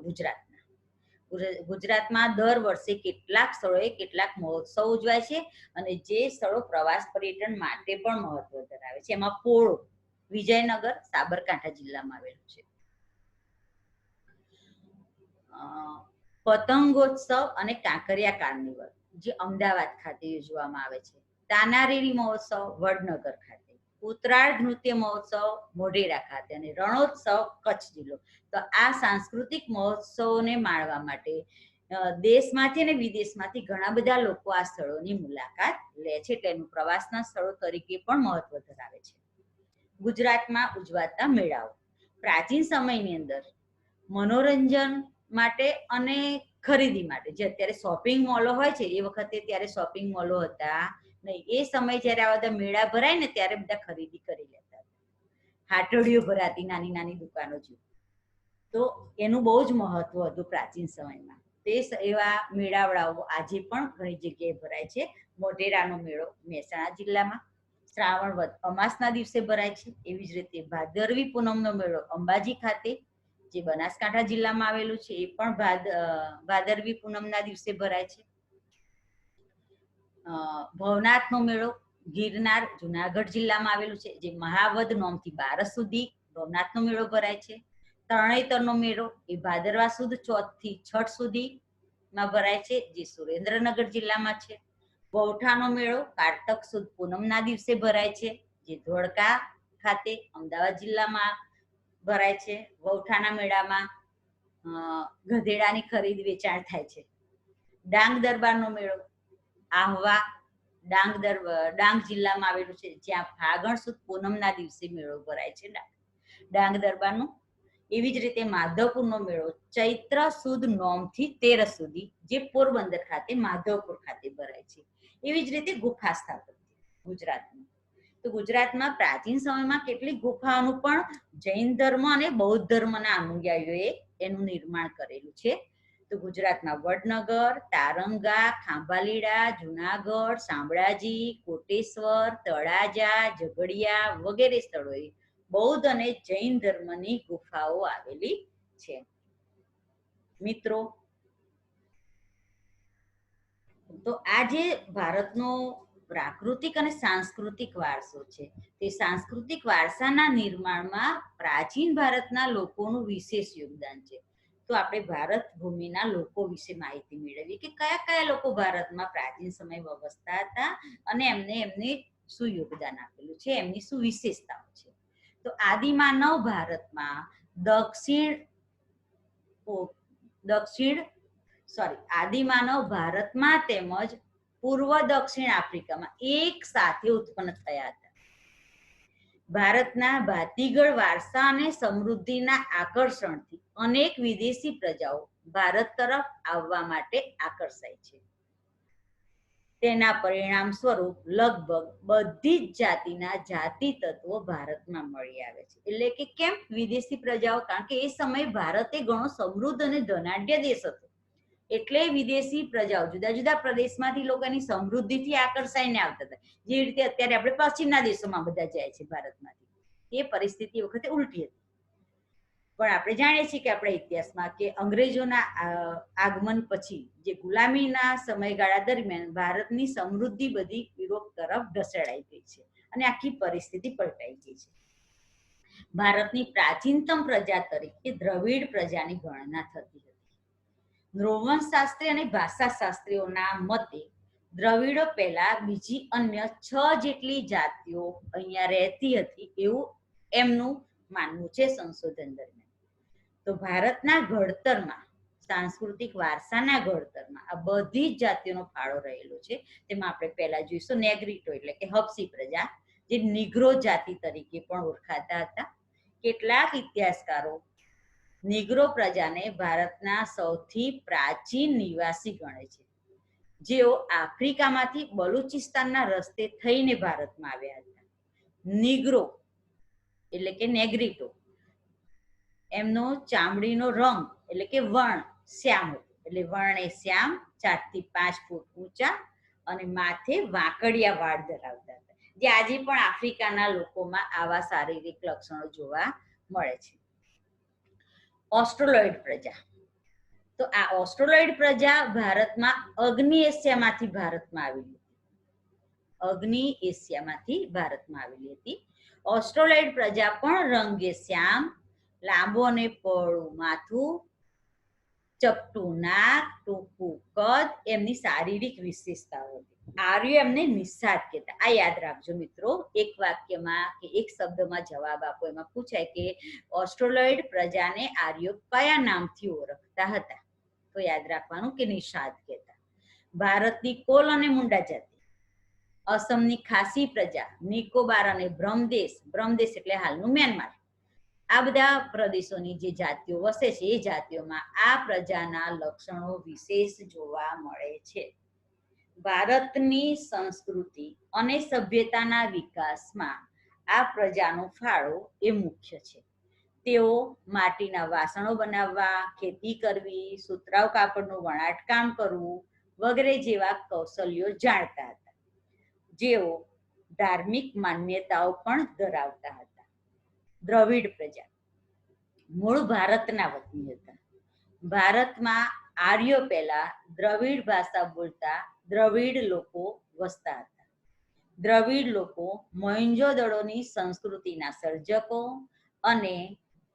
S1: ગુજરાતમાં દર વર્ષે કેટલાક સ્થળોએ કેટલાક મહોત્સવ ઉજવાય છે, અને જે સ્થળો પ્રવાસ પર્યટન માટે પણ મહત્વ ધરાવે છે. એમાં પોળો વિજયનગર સાબરકાંઠા જિલ્લામાં આવેલું છે. પતંગોત્સવ અને કાંકરિયા કાર્નિવલ જે અમદાવાદ ખાતે યોજવામાં આવે છે. તાનારીરી મહોત્સવ વડનગર ખાતે, ઉત્તરાયણ નૃત્ય મહોત્સવ મોઢેરા ખાતે, અને રણોત્સવ કચ્છ જિલ્લો. તો આ સાંસ્કૃતિક મહોત્સવોને માણવા માટે દેશમાંથી અને વિદેશમાંથી ઘણા બધા લોકો આ સ્થળોની મુલાકાત લે છે, એટલે એનું પ્રવાસના સ્થળો તરીકે પણ મહત્વ ધરાવે છે. ગુજરાતમાં ઉજવાતા મેળાઓ પ્રાચીન સમયની અંદર મનોરંજન માટે અને ખરીદી માટે, જે અત્યારે શોપિંગ મોલો હોય છે, એ વખતે ત્યારે શોપિંગ મોલો હતા નહીં. એ સમય જ્યારે આ બધા મેળા ભરાય ને ત્યારે બધા ખરીદી કરી લેતા, હાટડીઓ ભરાતી, નાની નાની દુકાનો છે. તો એનું બહુ જ મહત્વ હતું પ્રાચીન સમયમાં. તે એવા મેળાવડાઓ આજે પણ ઘણી જગ્યાએ ભરાય છે. મોઢેરાનો મેળો મહેસાણા જિલ્લામાં શ્રાવણ વદ અમાસના દિવસે ભરાય છે. એવી જ રીતે ભાદરવી પૂનમનો મેળો અંબાજી ખાતે જે બનાસકાંઠા જિલ્લામાં આવેલું છે, એ પણ ભાદરવી પૂનમના દિવસે ભરાય છે. ભવનાથનો મેળો ગિરનાર જુનાગઢ જિલ્લામાં આવેલું છે, જે મહાવદ નોમથી 12 સુધી ભવનાથનો મેળો ભરાય છે. તરણેતરનો મેળો એ ભાદરવા સુદ 4 થી 6 સુધીમાં ભરાય છે, જે સુરેન્દ્રનગર જિલ્લામાં છે. વૌઠાનો મેળો કારતક સુદ પૂનમના દિવસે ભરાય છે, જે ધોળકા ખાતે અમદાવાદ જિલ્લામાં ભરાય છે. વૌઠાના મેળામાં ગધેડાની ખરીદ વેચાણ થાય છે. ડાંગ દરબારનો મેળો આહવા ડાંગ જિલ્લામાં આવેલું છે, જ્યાં ફાગણ સુદ પૂનમના દિવસે મેળો ભરાય છે ડાંગ દરબારનો. એવી જ રીતે માધવપુરનો મેળો ચૈત્ર સુદ 9 થી 13 સુધી જે પોરબંદર ખાતે માધવપુર ખાતે ભરાય છે. એવી જ રીતે ગુફા સ્થાપત્ય ગુજરાતમાં. તો ગુજરાતમાં પ્રાચીન સમયમાં કેટલીક ગુફાઓનું પણ જૈન ધર્મ અને બૌદ્ધ ધર્મના અનુયાયીઓએ એનું નિર્માણ કરેલું છે. તો ગુજરાતમાં વડનગર, તારંગા, ખાંભાલીડા, જુનાગઢ, શામળાજી, કોટેશ્વર, તળાજા, ઝઘડિયા વગેરે સ્થળોએ બૌદ્ધ અને જૈન ધર્મની ગુફાઓ આવેલી છે. મિત્રો, તો આ જે ભારતનો પ્રાકૃતિક અને સાંસ્કૃતિક વારસો છે, તે સાંસ્કૃતિક વારસાના નિર્માણમાં પ્રાચીન ભારતના લોકોનું વિશેષ યોગદાન છે. તો આપણે ભારત ભૂમિના લોકો વિશે માહિતી મેળવી કે કયા કયા લોકો ભારતમાં પ્રાચીન સમય વસતા હતા અને એમને શું યોગદાન આપેલું છે, એમની શું વિશેષતાઓ છે. તો આદિમાનવ ભારતમાં આદિમાનવ ભારતમાં તેમજ પૂર્વ દક્ષિણ આફ્રિકામાં એક સાથે ઉત્પન્ન થયા હતા. ભારતના ભાતીગળ વારસા અને સમૃદ્ધિના આકર્ષણથી અનેક વિદેશી પ્રજાઓ ભારત તરફ આવવા માટે આકર્ષાય છે. તેના પરિણામ સ્વરૂપ લગભગ બધી જ જાતિના જાતિ તત્વો ભારતમાં મળી આવે છે. એટલે કે કેમ વિદેશી પ્રજાઓ? કારણ કે એ સમયે ભારત એ ઘણો સમૃદ્ધ અને ધનાઢ્ય દેશ હતો, એટલે વિદેશી પ્રજાઓ જુદા જુદા પ્રદેશમાંથી લોકોની સમૃદ્ધિથી આકર્ષાઈને આવતા હતા. જેવી રીતે અત્યારે આપણે પશ્ચિમના દેશોમાં બધા જાય છે ભારતમાંથી, એ પરિસ્થિતિ વખતે ઉલટી હતી. પણ આપણે જાણીએ છીએ કે આપણા ઇતિહાસમાં કે અંગ્રેજોના આગમન પછી જે ગુલામીના સમયગાળા દરમિયાન ભારતની સમૃદ્ધિ બધી યુરોપ તરફ ઢસેડાઈ ગઈ છે અને આખી પરિસ્થિતિ પલટાઈ ગઈ છે. ભારતની પ્રાચીનતમ પ્રજા તરીકે દ્રવિડ પ્રજાની ગણના થતી હતી. રોમન શાસ્ત્રી અને ભાષા શાસ્ત્રીઓના મતે દ્રવિડો પહેલા બીજી અન્ય 6 જેટલી જાતિઓ અહીંયા રહેતી હતી એવું એમનું માનવું છે સંશોધન દરમિયાન. તો ભારતના ઘડતરમાં, સાંસ્કૃતિક વારસાના ઘડતરમાં આ બધી જ જાતિઓનો ફાળો રહેલો છે. તેમાં આપણે પહેલા જોઈશું નેગ્રીટો એટલે કે હબસી પ્રજા, જે નિગ્રો જાતિ તરીકે પણ ઓળખાતા હતા. કેટલાક ઇતિહાસકારો નિગ્રો પ્રજાને ભારતના સૌથી પ્રાચીન નિવાસી ગણે છે, જેઓ આફ્રિકામાંથી બલુચિસ્તાનના રસ્તે થઈને ભારતમાં આવ્યા હતા. નિગ્રો એટલે કે નેગ્રીટો, એમનો ચામડીનો રંગ એટલે કે વર્ણ શ્યામ હતો. એટલે વર્ણ એ શ્યામ, 4 થી 5 ફૂટ ઊંચા અને માથે વાંકડિયા વાળ ધરાવતા હતા, જે આજે પણ આફ્રિકાના લોકોમાં આવા શારીરિક લક્ષણો જોવા મળે છે. ઓસ્ટ્રોલોઇડ પ્રજા, તો આ ઓસ્ટ્રોલોઇડ પ્રજા ભારતમાં અગ્નિ એશિયામાંથી ભારતમાં આવેલી હતી. ઓસ્ટ્રોલોઇડ પ્રજા પણ રંગે શ્યામ, લાંબુ અને પહોળું માથું, ચપટું નાક, ટૂંકું કદ એમની શારીરિક વિશેષતાઓ હતી. આર્યો એમને નિષાદ કહેતા. આ યાદ રાખજો મિત્રો, એક વાક્યમાં કે એક શબ્દમાં જવાબ આપો. એમાં પૂછાય કે ઓસ્ટ્રોલોઇડ પ્રજાને આર્યો કયા નામથી ઓળખતા હતા? તો યાદ રાખવાનું કે નિષાદ કહેતા. ભારતની કોલ અને મુંડા જાતિ, અસમની ખાસી પ્રજા, નિકોબાર અને બ્રહ્મદેશ એટલે હાલનું મ્યાનમાર, આ બધા પ્રદેશોની જે જાતિઓ વસે છે એ જાતિઓમાં આ પ્રજાના લક્ષણો વિશેષ જોવા મળે છે. ભારતની સંસ્કૃતિ અને સભ્યતાના વિકાસમાં આ પ્રજાનો ફાળો એ મુખ્ય છે. તેઓ માટીના વાસણો બનાવવા, ખેતી કરવી, સુતરાઉ કાપડનું વણાટકામ કરવું વગેરે જેવા કૌશલ્યો જાણતા હતા. જેઓ ધાર્મિક માન્યતાઓ પણ ધરાવતા હતા. દ્રવિડ પ્રજા મૂળ ભારતના વતની હતા. ભારતમાં આર્યો પહેલા દ્રવિડ ભાષા બોલતા દ્રવિડ લોકો વસતા હતા. દ્રવિડ લોકો મોહેંજો-દડોની સંસ્કૃતિના સર્જકો અને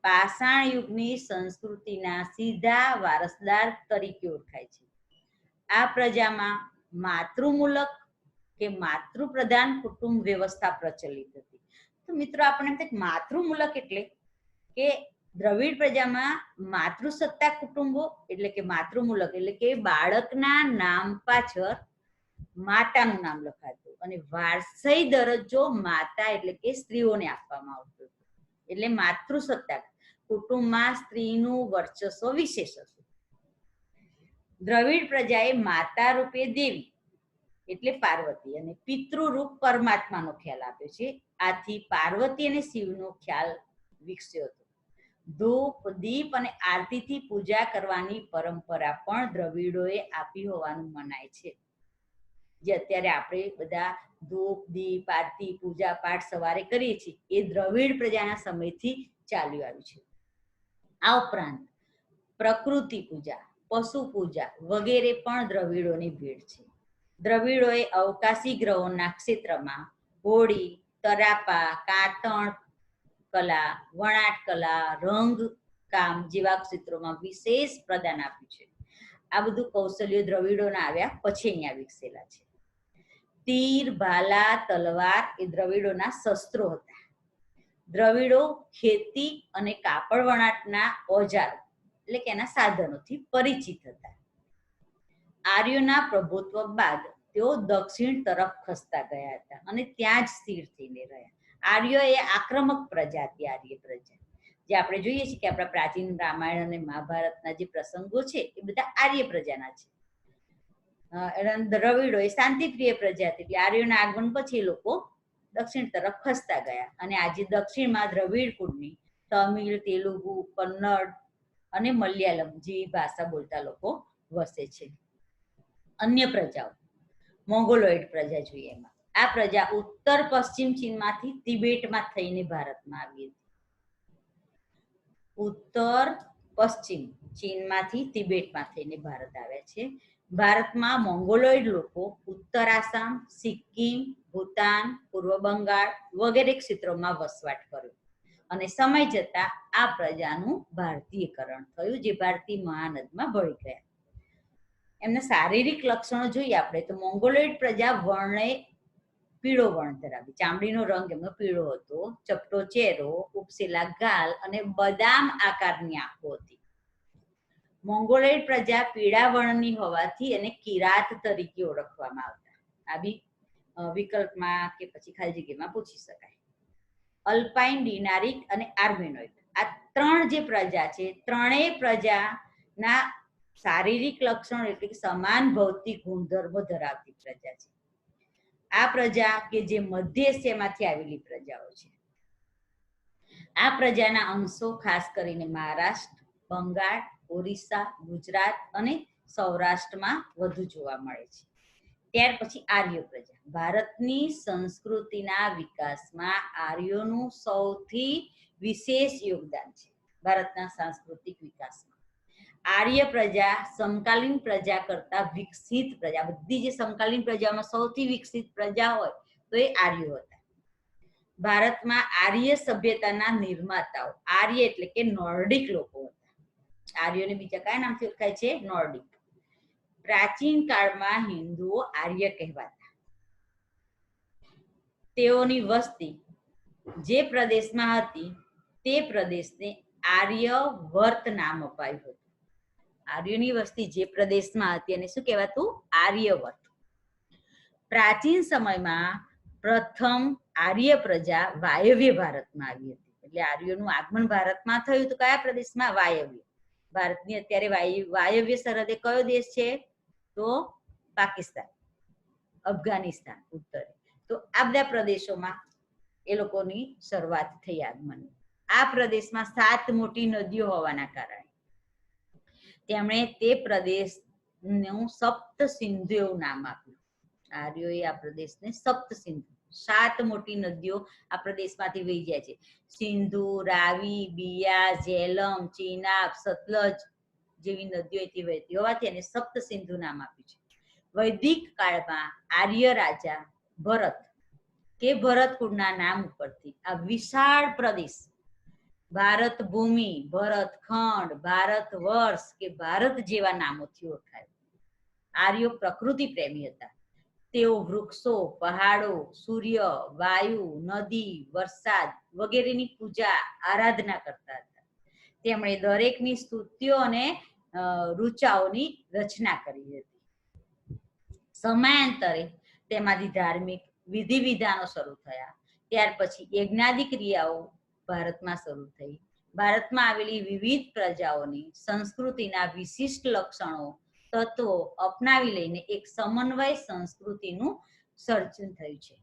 S1: પાષાણ યુગની સંસ્કૃતિના સીધા વારસદાર તરીકે ઓળખાય છે. આ પ્રજામાં માતૃમૂલક કે માતૃપ્રધાન કુટુંબ વ્યવસ્થા પ્રચલિત હતી. તો મિત્રો આપણે એમ થાય માતૃમૂલક એટલે કે દ્રવિડ પ્રજામાં માતૃસત્તા કુટુંબો એટલે કે માતૃમૂલક એટલે કે બાળકના નામ પાછળ માતાનું નામ લખાતું અને વારસાઈ દરજ્જો માતા એટલે કે સ્ત્રીઓને આપવામાં આવતો, એટલે માતૃસત્તા. કુટુંબમાં સ્ત્રીનું વર્ચસ્વ વિશેષ હતું. દ્રવિડ પ્રજાએ માતા રૂપે દેવી એટલે પાર્વતી અને પિતૃરૂપ પરમાત્માનો ખ્યાલ આપ્યો છે. આથી પાર્વતી અને શિવનો ખ્યાલ વિકસ્યો હતો. ધૂપ દીપ અને આરતીથી પૂજા કરવાની પરંપરા પણ દ્રવિડોએ આપી હોવાનું મનાય છે. જે અત્યારે આપણે બધા ધૂપ દીપ આરતી પૂજા પાઠ સવારે કરીએ છીએ એ દ્રવિડ પ્રજાના સમયથી ચાલ્યું આવ્યું છે. આ ઉપરાંત પ્રકૃતિ પૂજા પશુ પૂજા વગેરે પણ દ્રવિડોની ભેટ છે. દ્રવિડોએ અવકાશી ગ્રહોના ક્ષેત્રમાં હોળી તરાપા કાતણ કલા વણાટ કલા રંગ કામ જેવા ક્ષેત્રોમાં વિશેષ પ્રદાન આપ્યું છે. આ બધું કૌશલ્યો દ્રવિડોના આવ્યા પછી અહીંયા વિકસેલા છે. તીર ભાલા તલવાર એ દ્રવિડોના શસ્ત્રો હતા. દ્રવિડો ખેતી અને કાપડ વણાટના ઓજારો એટલે કે એના સાધનોથી પરિચિત હતા. આર્યોના પ્રભુત્વ બાદ તેઓ દક્ષિણ તરફ ખસતા ગયા હતા અને ત્યાં જ સ્થિર થઈને રહ્યા. આર્યો એ આક્રમક પ્રજા હતી. આર્ય પ્રજા જે આપણે જોઈએ છીએ કે આપણા પ્રાચીન રામાયણ અને મહાભારતના જે પ્રસંગો છે એ બધા આર્ય પ્રજાના છે. દ્રવિડો એ શાંતિપ્રિય પ્રજા હતી એટલે આર્યોના આગમન પછી એ લોકો દક્ષિણ તરફ ખસતા ગયા અને આજે દક્ષિણમાં દ્રવિડ કુળની તમિલ તેલુગુ કન્નડ અને મલયાલમ જેવી ભાષા બોલતા લોકો વસે છે. અન્ય પ્રજાઓ મોંગોલોઇડ પ્રજા જોઈએ એમાં આ પ્રજા ઉત્તર પશ્ચિમ ચીનમાંથી તિબેટમાં થઈને ભારતમાં આવી હતી. ઉત્તર પશ્ચિમ ચીનમાંથી તિબેટમાં થઈને ભારત આવ્યા છે. ભારતમાં મોંગોલોઇડ લોકો ઉત્તર આસામ સિક્કિમ ભૂતાન પૂર્વ બંગાળ વગેરે ક્ષેત્રોમાં વસવાટ કર્યો અને સમય જતા આ પ્રજાનું ભારતીયકરણ થયું જે ભારતીય મહાનદમાં ભળી ગયા. એમના શારીરિક લક્ષણો જોઈએ આપણે તો મોંગોલોઇડ પ્રજા વર્ણે પીળો વર્ણ ધરાવી. ચામડીનો રંગ એમનો પીળો હતો. ચપટો ચહેરો ઉપસેલા ગાલ અને બદામ આકારની આંખો હતી. મોંગોલોઇડ પ્રજા પીળા વર્ણની હોવાથી એને કિરાત તરીકે ઓળખવામાં આવતા. આ બી વિકલ્પમાં કે પછી ખાલી જગ્યામાં પૂછી શકાય. અલ્પાઇન ડિનારિક અને આર્મેનોઇડ આ ત્રણ જે પ્રજા છે ત્રણેય પ્રજાના શારીરિક લક્ષણો એટલે કે સમાન ભૌતિક ગુણધર્મો ધરાવતી પ્રજા છે. આ પ્રજા કે જે મધ્ય એશિયામાંથી આવેલી પ્રજાઓ છે. આ પ્રજાના અંશો ખાસ કરીને મહારાષ્ટ્ર બંગાળ ઓરિસ્સા ગુજરાત અને સૌરાષ્ટ્રમાં વધુ જોવા મળે છે. ત્યાર પછી આર્ય પ્રજા ભારતની સંસ્કૃતિના વિકાસમાં આર્યોનું સૌથી વિશેષ યોગદાન છે. ભારતના સાંસ્કૃતિક વિકાસમાં આર્ય પ્રજા સમકાલીન પ્રજા કરતા વિકસિત પ્રજા બધી જે સમકાલીન પ્રજામાં સૌથી વિકસિત પ્રજા હોય તો એ આર્યો હતા. ભારતમાં આર્ય સભ્યતાના નિર્માતાઓ આર્ય એટલે કે નોર્ડિક લોકો હતા. આર્યોને બીજા કયા નામથી ઓળખાય છે? નોર્ડિક. પ્રાચીન કાળમાં હિન્દુઓ આર્ય કહેવાતા. તેઓની વસ્તી જે પ્રદેશમાં હતી તે પ્રદેશને આર્યવર્ત નામ અપાયું હતું. આર્યોની વસ્તી જે પ્રદેશમાં હતી એને શું કહેવાતું? આર્યવર્ત. પ્રાચીન સમયમાં પ્રથમ આર્ય પ્રજા વાયવ્ય ભારતમાં આવી હતી. એટલે આર્યોનું આગમન ભારતમાં થયું તો કયા પ્રદેશમાં? વાયવ્ય. ભારતની અત્યારે વાયવ્ય સરહદે કયો દેશ છે? તો પાકિસ્તાન અફઘાનિસ્તાન ઉત્તરે. તો આ બધા પ્રદેશોમાં એ લોકોની શરૂઆત થઈ આગમન. આ પ્રદેશમાં 7 મોટી નદીઓ હોવાના કારણે તેમણે તે પ્રદેશનું સપ્ત સિંધુ એવું નામ આપ્યું. આર્યોએ આ પ્રદેશને સપ્ત સિંધુ 7 મોટી નદીઓ આ પ્રદેશમાંથી વહી જાય છે. સિંધુ રાવી બિયાસ ઝેલમ ચિનાબ સતલજ જેવી નદીઓ અહીંથી વહેતી હોવાથી એને સપ્ત સિંધુ નામ આપ્યું છે. વૈદિક કાળમાં આર્ય રાજા ભરત કે ભરત કુળના નામ ઉપરથી આ વિશાળ પ્રદેશ ભારત ભૂમિ ભરત ખંડ ભારત વર્ષ કે ભારત જેવા નામોથી ઓળખાય. આર્યો પ્રકૃતિ પ્રેમી હતા. તેઓ વૃક્ષો પહાડો સૂર્ય વાયુ નદી વરસાદ વગેરેની પૂજા આરાધના કરતા હતા. તેમણે દરેકની સ્તુતિઓ અને ઋચાઓની રચના કરી હતી. સમયાંતરે તેમાંથી ધાર્મિક વિધિ વિધાનો શરૂ થયા. ત્યાર પછી યજ્ઞાદિ ક્રિયાઓ ભારતમાં શરૂ થઈ. ભારતમાં આવેલી વિવિધ પ્રજાઓની સંસ્કૃતિના વિશિષ્ટ લક્ષણો તત્વો અપનાવી લઈને એક સમન્વય સંસ્કૃતિનું સર્જન થયું છે.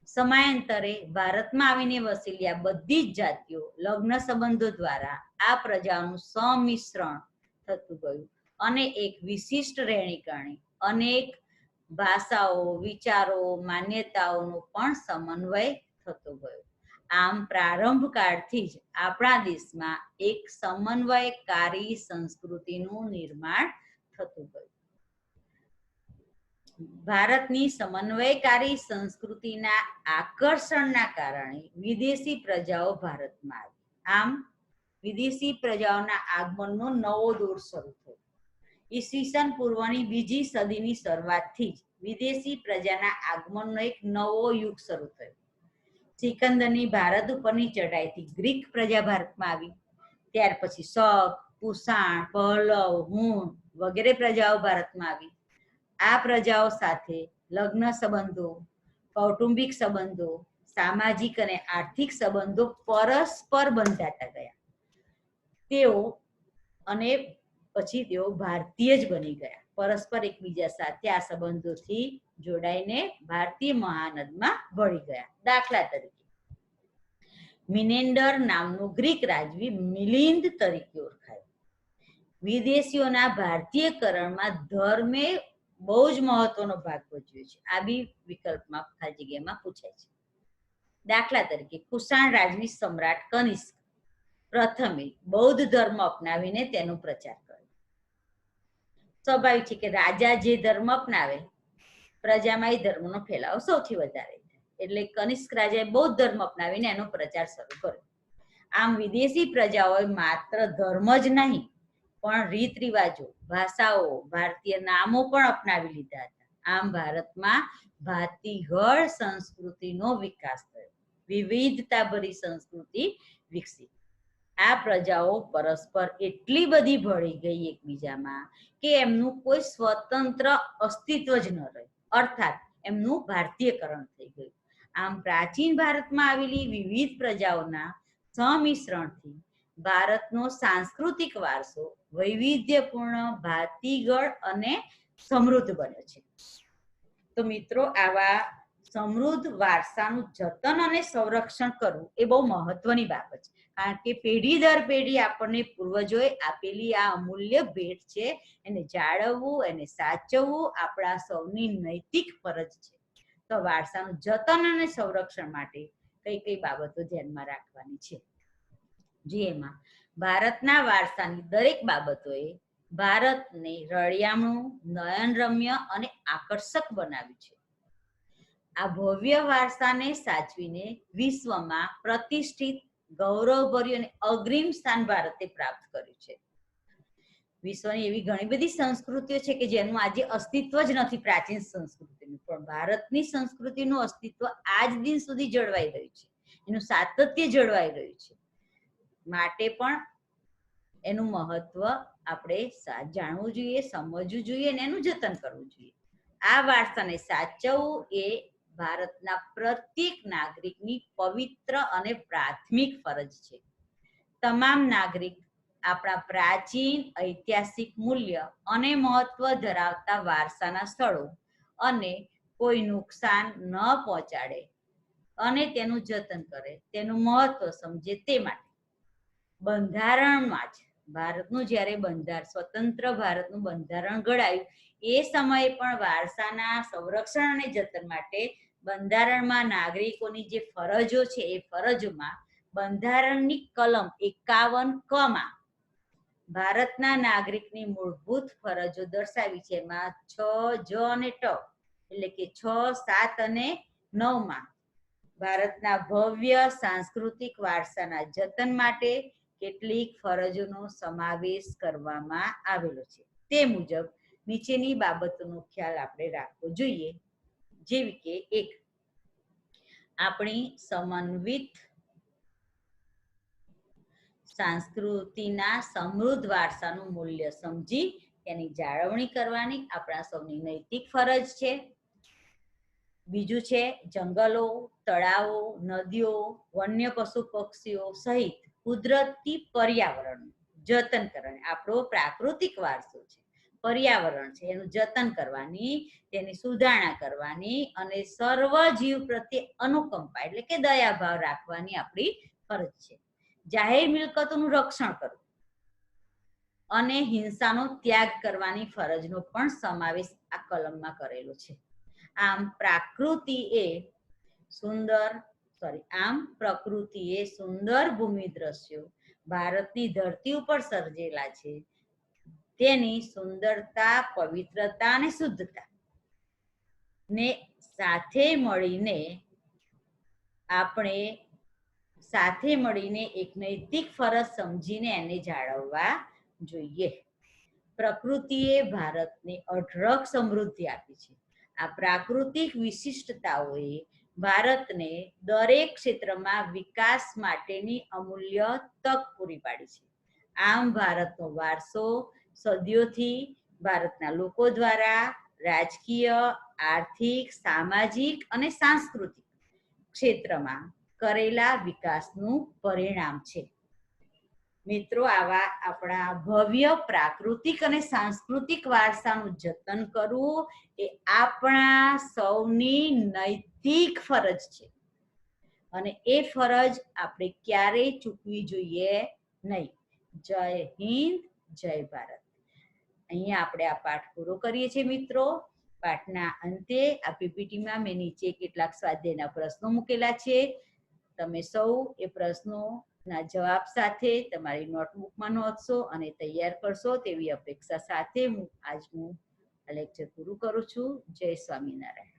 S1: સમયાંતરે ભારતમાં આવીને વસેલી આ બધી જ જાતિઓ લગ્ન સંબંધો દ્વારા આ પ્રજાનું સંમિશ્રણ થતું ગયું અને એક વિશિષ્ટ રહેણીકરણી અનેક ભાષાઓ, વિચારો, માન્યતાઓનો પણ સમન્વય થતો ગયો. આમ પ્રારંભ કાળથી જ આપણા દેશમાં એક સમન્વયકારી સંસ્કૃતિનું નિર્માણ થતું ગયું. ભારતની સમન્વયકારી સંસ્કૃતિના આકર્ષણના કારણે વિદેશી પ્રજાઓ ભારતમાં આવી. આમ વિદેશી પ્રજાઓના આગમનનો નવો દોર શરૂ થયો. ઈસવીસન પૂર્વની બીજી સદીની શરૂઆતથી જ વિદેશી પ્રજાના આગમનનો એક નવો યુગ શરૂ થયો. સિકંદરની ભારત ઉપરની ચઢાઈથી ગ્રીક પ્રજા ભારતમાં આવી. ત્યાર પછી શક, કુષાણ, પહલવ, હુણ વગેરે પ્રજાઓ ભારતમાં આવી. આ પ્રજાઓ સાથે લગ્ન સંબંધો, કૌટુંબિક સંબંધો, સામાજિક અને આર્થિક સંબંધો પરસ્પર બંધાતા ગયા. પછી તેઓ ભારતીય જ બની ગયા. પરસ્પર એકબીજા સાથે આ સંબંધોથી જોડાઈને ભારતીય મહાનદમાં ભળી ગયા. દાખલા તરીકે મિનેન્ડર નામનું ગ્રીક રાજવી મિલિંદ તરીકે ઓળખાય. વિદેશીઓના ભારતીયકરણમાં ધર્મે બહુ જ મહત્વનો ભાગ ભજવ્યો છે. આ બી વિકલ્પમાં ખાલી જગ્યામાં પૂછાય છે. દાખલા તરીકે કુષાણ રાજવી સમ્રાટ કનિષ્ક પ્રથમે બૌદ્ધ ધર્મ અપનાવીને તેનો પ્રચાર કર્યો. સ્વાભાવિક છે કે રાજા જે ધર્મ અપનાવે પ્રજામાં એ ધર્મનો ફેલાવો સૌથી વધારે થાય. એટલે કનિષ્ક રાજાએ બૌદ્ધ ધર્મ અપનાવીને એનો પ્રચાર શરૂ કર્યો. આમ વિદેશી પ્રજાઓએ માત્ર ધર્મ જ નહીં પણ રીત રિવાજો, ભાષાઓ, ભારતીય નામો પણ અપનાવી લીધા હતા. આમ ભારતમાં ભાતીગળ સંસ્કૃતિનો વિકાસ થયો. વિવિધતાભરી સંસ્કૃતિ વિકસી. આ પ્રજાઓ પરસ્પર એટલી બધી ભળી ગઈ એકબીજામાં કે એમનું કોઈ સ્વતંત્ર અસ્તિત્વ જ ન રહ્યું. અર્થાત એમનું ભારતીયકરણ થઈ ગયું. આમ પ્રાચીન ભારતમાં આવેલી વિવિધ પ્રજાઓના સંમિશ્રણથી ભારતનો સાંસ્કૃતિક વારસો વૈવિધ્યપૂર્ણ, ભાતીગળ અને સમૃદ્ધ બન્યો છે. તો મિત્રો, આવા સમૃદ્ધ વારસાનું જતન અને સંરક્ષણ કરવું એ બહુ મહત્વની બાબત છે. કારણ કે પેઢી દર પેઢી આપણને પૂર્વજોએ આપેલી આ અમૂલ્ય ભેટ છે. એને જાળવવું, એને સાચવવું આપણા સૌની નૈતિક ફરજ છે. તો વારસાનું જતન અને સંરક્ષણ માટે કઈ કઈ બાબતો ધ્યાનમાં રાખવાની છે. જેમાં ભારતના વારસાની દરેક બાબતોએ ભારતને રળિયામણું, નયનરમ્ય અને આકર્ષક બનાવ્યું છે. આ ભવ્ય વારસાને સાચવીને વિશ્વમાં પ્રતિષ્ઠિત, ગૌરવભર્યું અને અગ્રીમ સ્થાન ભારતે પ્રાપ્ત કર્યું છે. વિશ્વની એવી ઘણી બધી સંસ્કૃતિઓ છે કે જેનું આજે અસ્તિત્વ જ નથી, પ્રાચીન સંસ્કૃતિનું. પણ ભારતની સંસ્કૃતિનું અસ્તિત્વ આજ દિન સુધી જળવાઈ રહ્યું છે. એનું સાતત્ય જળવાઈ રહ્યું છે. માટે પણ એનું મહત્વ આપણે જાણવું જોઈએ, સમજવું જોઈએ અને એનું જતન કરવું જોઈએ. આ વારસાને સાચવવું એ ભારતના પ્રત્યેક નાગરિકની પવિત્ર અને પ્રાથમિક ફરજ છે. તમામ નાગરિક આપણા પ્રાચીન ઐતિહાસિક મૂલ્ય અને મહત્વ ધરાવતા વારસાના સ્થળો અને કોઈ નુકસાન ન પહોંચાડે અને તેનું જતન કરે, તેનું મહત્વ સમજે તે માટે બંધારણમાં જ ભારતનું જ્યારે સ્વતંત્ર ભારતનું બંધારણ ઘડાયું એ સમયે પણ વારસાના સંરક્ષણ અને જતન માટે બંધારણમાં નાગરિકોની જે ફરજો છે એ ફરજોમાં બંધારણની કલમ 51 માં ભારતના નાગરિકની મૂળભૂત ફરજો દર્શાવી છે. એમાં 6, જ અને ટ એટલે કે 6, 7 અને 9 માં ભારતના ભવ્ય સાંસ્કૃતિક વારસાના જતન માટે કેટલીક ફરજોનો સમાવેશ કરવામાં આવેલો છે. તે મુજબ નીચેની બાબતોનો ખ્યાલ આપણે રાખવો જોઈએ. જેવી કે 1, આપણી સમન્વિત સંસ્કૃતિના સમૃદ્ધ વારસાનું મૂલ્ય સમજી તેની જાળવણી કરવાની આપણા સૌની નૈતિક ફરજ છે. બીજું છે જંગલો, તળાવો, નદીઓ, વન્ય પશુ પક્ષીઓ સહિત કુદરતી પર્યાવરણ જતન કરવાની, આપણો પ્રાકૃતિક વારસો છે, પર્યાવરણ છે, એનું જતન કરવાની, તેની સુધારણા કરવાની અને સર્વ જીવ પ્રત્યે અનુકંપા એટલે કે દયાભાવ રાખવાની આપણી ફરજ છે. જાહેર મિલકતોનું રક્ષણ કરવું અને હિંસાનો ત્યાગ કરવાની ફરજનો પણ સમાવેશ આ કલમમાં કરેલો છે. આમ પ્રકૃતિએ સુંદર ભૂમિ દ્રશ્યો ભારતની ધરતી ઉપર સર્જેલા છે. તેની સુંદરતા, પવિત્રતા અને શુદ્ધતા ને સાથે મળીને એક નૈતિક ફરજ સમજીને એને જાળવવા જોઈએ. પ્રકૃતિએ ભારતને અઢળક સમૃદ્ધિ આપી છે. આ પ્રાકૃતિક વિશિષ્ટતાઓએ ભારતને દરેક ક્ષેત્રમાં વિકાસ માટેની અમૂલ્ય તક પૂરી પાડી છે. આમ ભારતનો વારસો સદીઓથી ભારતના લોકો દ્વારા રાજકીય, આર્થિક, સામાજિક અને સાંસ્કૃતિક ક્ષેત્રમાં કરેલા વિકાસનું પરિણામ છે. મિત્રો, આવા આપણા ભવ્ય પ્રાકૃતિક અને સાંસ્કૃતિક વારસાનું જતન કરવું એ આપણા સૌની નૈતિક ફરજ છે અને એ ફરજ આપણે ક્યારેય ચૂકવી જોઈએ નહીં. જય હિન્દ, જય ભારત. અહીંયા આપણે આ પાઠ પૂરો કરીએ છીએ મિત્રો. પાઠના અંતે આ પીપીટીમાં મેં નીચે કેટલાક સ્વાધ્યાયના પ્રશ્નો મૂકેલા છે. તમે સૌ એ પ્રશ્નોના જવાબ સાથે તમારી નોટબુકમાં નોંધશો અને તૈયાર કરશો તેવી અપેક્ષા સાથે હું આજનું લેક્ચર પૂરું કરું છું. જય સ્વામિનારાયણ.